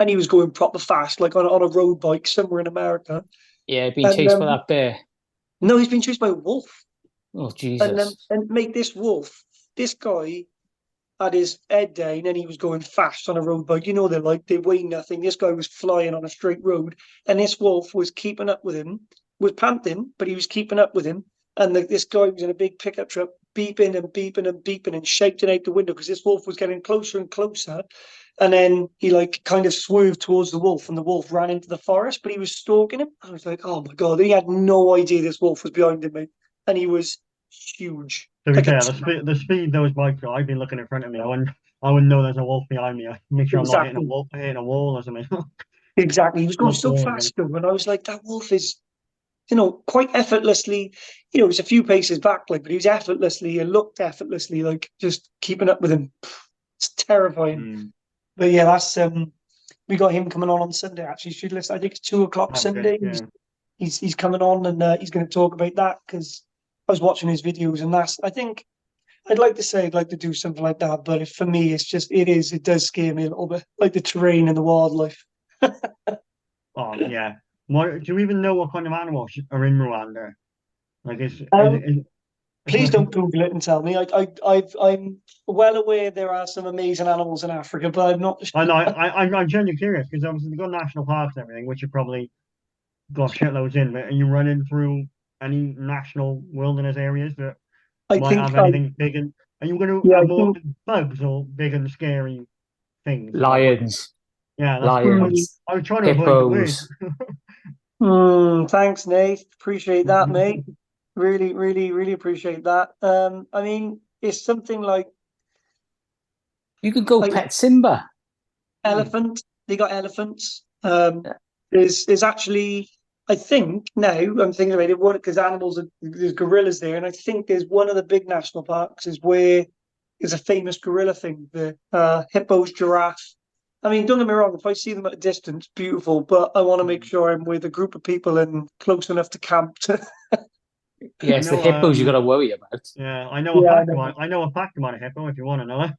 and he was going proper fast, like on a road bike somewhere in America. Yeah, being chased by that bear. No, he's been chased by a wolf. Oh, Jesus. And make this wolf, this guy had his head down and he was going fast on a road bike. You know, they weigh nothing. This guy was flying on a straight road, and this wolf was keeping up with him, was panting, but he was keeping up with him. And this guy was in a big pickup truck, beeping and beeping and beeping and shouting out the window because this wolf was getting closer and closer. And then he like kind of swerved towards the wolf, and the wolf ran into the forest, but he was stalking him. I was like, oh my God, he had no idea this wolf was behind him, mate. And he was huge. To be fair, the speed those bikes are, I've been looking in front of me. I wouldn't know there's a wolf behind me. I make sure I'm not hitting a wall or something. Exactly. He was going so fast though, and I was like, that wolf is, quite effortlessly, he was a few paces back, like, but he was he looked effortlessly, like, just keeping up with him. It's terrifying. But yeah, that's we got him coming on Sunday. Actually, should listen. I think it's 2:00 Sunday. Yeah. He's coming on, and he's going to talk about that because I was watching his videos, and I think I'd like to say I'd like to do something like that, but for me, it does scare me a little bit, like the terrain and the wildlife. Oh yeah. Do you even know what kind of animals are in Rwanda? Like, please don't Google it and tell me. I'm well aware there are some amazing animals in Africa, but I'm not. I know. I'm genuinely curious because obviously they've got national parks and everything, which you probably got shitloads in. But are you running through any national wilderness areas that might have anything big? Are you going to have more bugs or big and scary things? Lions. Yeah, lions. I was trying to avoid the word. Thanks, Nate. Appreciate that, mate. Really, really, really appreciate that. I mean, it's something like you could go pet Simba. Elephant. They got elephants. There's actually, I think now I'm thinking about it, because there's gorillas there, and I think there's one of the big national parks is where there's a famous gorilla thing, the hippos, giraffe. I mean, don't get me wrong, if I see them at a distance, beautiful, but I want to make sure I'm with a group of people and close enough to camp to. Yes, the hippos you got to worry about. Yeah, I know a fact about a hippo if you want to know it.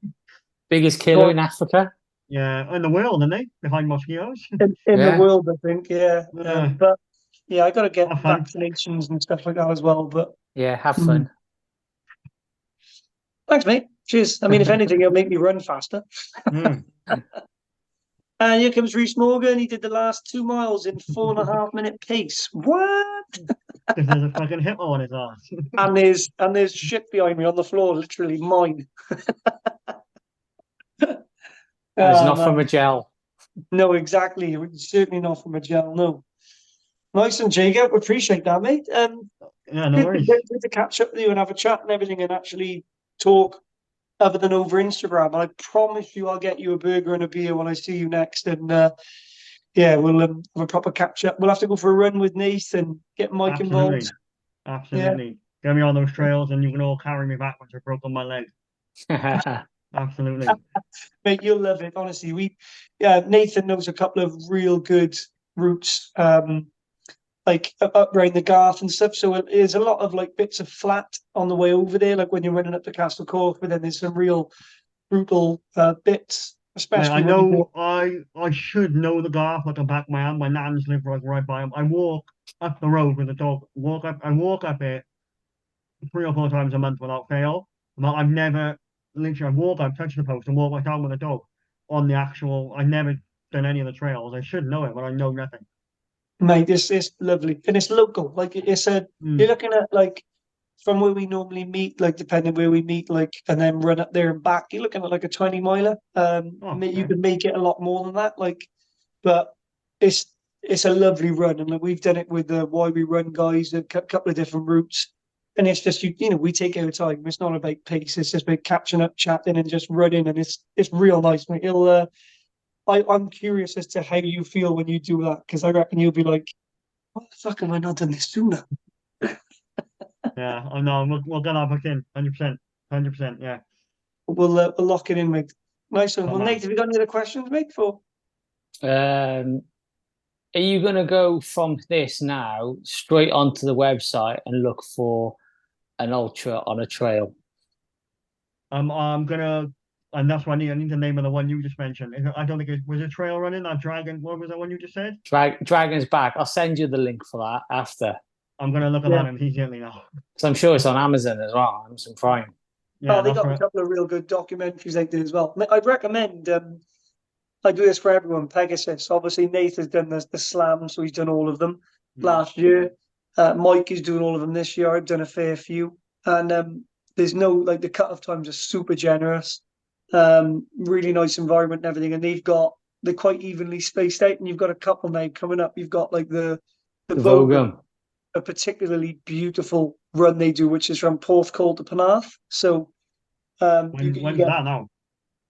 Biggest killer in Africa. Yeah, in the world, aren't they? Behind mosquitoes. In the world, I think, yeah. But yeah, I got to get vaccinations and stuff like that as well. But yeah, have fun. Thanks, mate. Cheers. I mean, if anything, it'll make me run faster. And here comes Reece Morgan. He did the last 2 miles in 4.5 minute pace. What? There's a fucking hippo on his ass. and there's shit behind me on the floor, literally mine. It's not from a gel. No, exactly. Certainly not from a gel. No. Nice one, Jacob. Appreciate that, mate. Yeah, no worries. Good to catch up with you and have a chat and everything and actually talk other than over Instagram. And I promise you I'll get you a burger and a beer when I see you next. And yeah, we'll have a proper catch up. We'll have to go for a run with Nathan, get Mike involved. Absolutely. Get me on those trails and you can all carry me back once I've broken my leg. Absolutely. Mate, you'll love it. Honestly, Nathan knows a couple of real good routes, like up around the Garth and stuff. So there's a lot of like bits of flat on the way over there, like when you're running up to Castle Cork. But then there's some real brutal bits, especially. I know I should know the Garth like the back of my hand. My nan's live right by him. I walk up the road with the dog. I walk up it 3 or 4 times a month without fail. I've never literally I walk up, touch the post, and walk back down with a dog on the actual. I've never done any of the trails. I should know it, but I know nothing. Mate, this is lovely, and it's local. Like it's you're looking at like from where we normally meet, like depending where we meet, like and then run up there and back. You're looking at like a 20 miler. You can make it a lot more than that. Like, but it's a lovely run, and like, we've done it with the Why We Run guys, a couple of different routes. And it's just we take our time. It's not about pace. It's just about catching up, chatting, and just running. And it's real nice, mate. I'm curious as to how you feel when you do that because I reckon you'll be like, "What the fuck have I not done this sooner?" Yeah, I know. We'll get that back in 100%. Yeah. We'll lock it in, mate. Nice one. Well, Nate, have you got any other questions, mate? Are you going to go from this now straight onto the website and look for an ultra on a trail? I'm gonna, and that's why I need the name of the one you just mentioned. I don't think it was a trail running. That dragon. What was that one you just said? Dragon's Back. I'll send you the link for that after. I'm gonna look at that immediately now. So I'm sure it's on Amazon as well. Amazon Prime. Yeah, they got a couple of real good documentaries out there as well. I'd recommend. I do this for everyone. Pegasus. Obviously, Nathan's done the slam, so he's done all of them last year. Mike is doing all of them this year. I've done a fair few, and there's no like the cut-off times are super generous. Really nice environment and everything, and they're quite evenly spaced out. And you've got a couple now coming up. You've got like the Vogum, a particularly beautiful run they do, which is from Porthcawl to Penarth. So when's that now?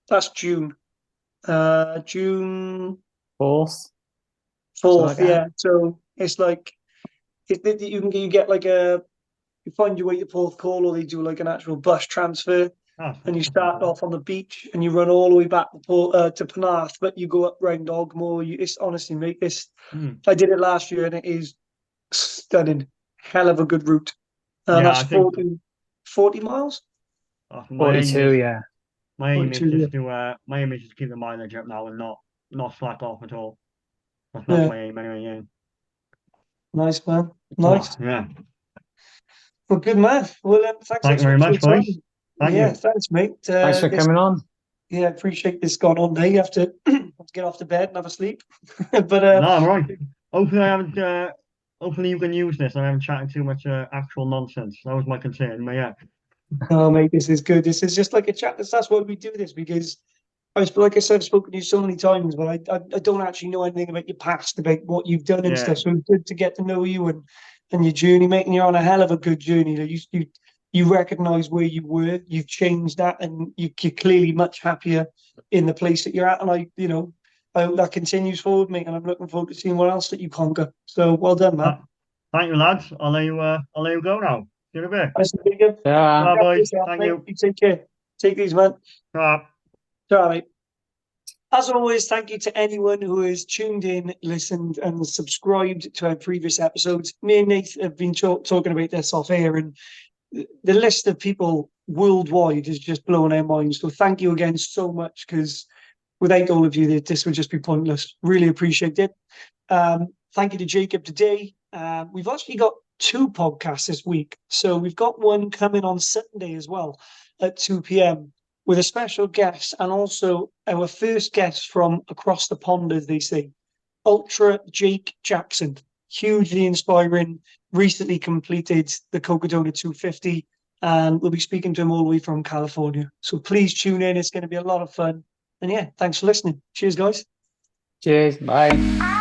That's June. June 4th. Yeah. So it's like you get like you find your way to Porthcawl, or they do like an actual bus transfer, and you start off on the beach and you run all the way back to Penarth, but you go up round Ogmore. It's honestly, mate, I did it last year and it is stunning. Hell of a good route. That's 40 miles. 42, yeah. My aim is just to keep the mileage up now and not slack off at all. That's my aim anyway. Yeah. Nice, man. Nice. Yeah. Well, good man. Well, thanks very much, boys. Thank you. Thanks, mate. Thanks for coming on. Yeah, appreciate this gone on. Now you have to get off to bed and have a sleep. But no, I'm right. Hopefully, I haven't. Hopefully, you can use this. I haven't chatted too much actual nonsense. That was my concern. But yeah. Oh, mate, this is good. This is just like a chat. That's why we do this, because like I said, I've spoken to you so many times, but I don't actually know anything about your past, about what you've done and stuff. So it's good to get to know you and your journey, mate. And you're on a hell of a good journey. You recognise where you were, you've changed that, and you're clearly much happier in the place that you're at. And I hope that continues forward, mate. And I'm looking forward to seeing what else that you conquer. So well done, man. Thank you, lads. I'll let you go now. See you in a bit. Nice to meet you. Bye, boys. Thank you. You take care. Take these, man. Ciao, mate. As always, thank you to anyone who has tuned in, listened, and subscribed to our previous episodes. Me and Nate have been talking about this off air, and the list of people worldwide is just blowing our minds. So thank you again so much, because without all of you, this would just be pointless. Really appreciate it. Thank you to Jacob today. We've actually got 2 podcasts this week. So we've got one coming on Sunday as well at 2 p.m. with a special guest, and also our first guest from across the pond, as they say, Ultra Jake Jackson. Hugely inspiring, recently completed the Cocodona 250, and we'll be speaking to him all the way from California. So please tune in. It's going to be a lot of fun. And yeah, thanks for listening. Cheers, guys. Cheers. Bye.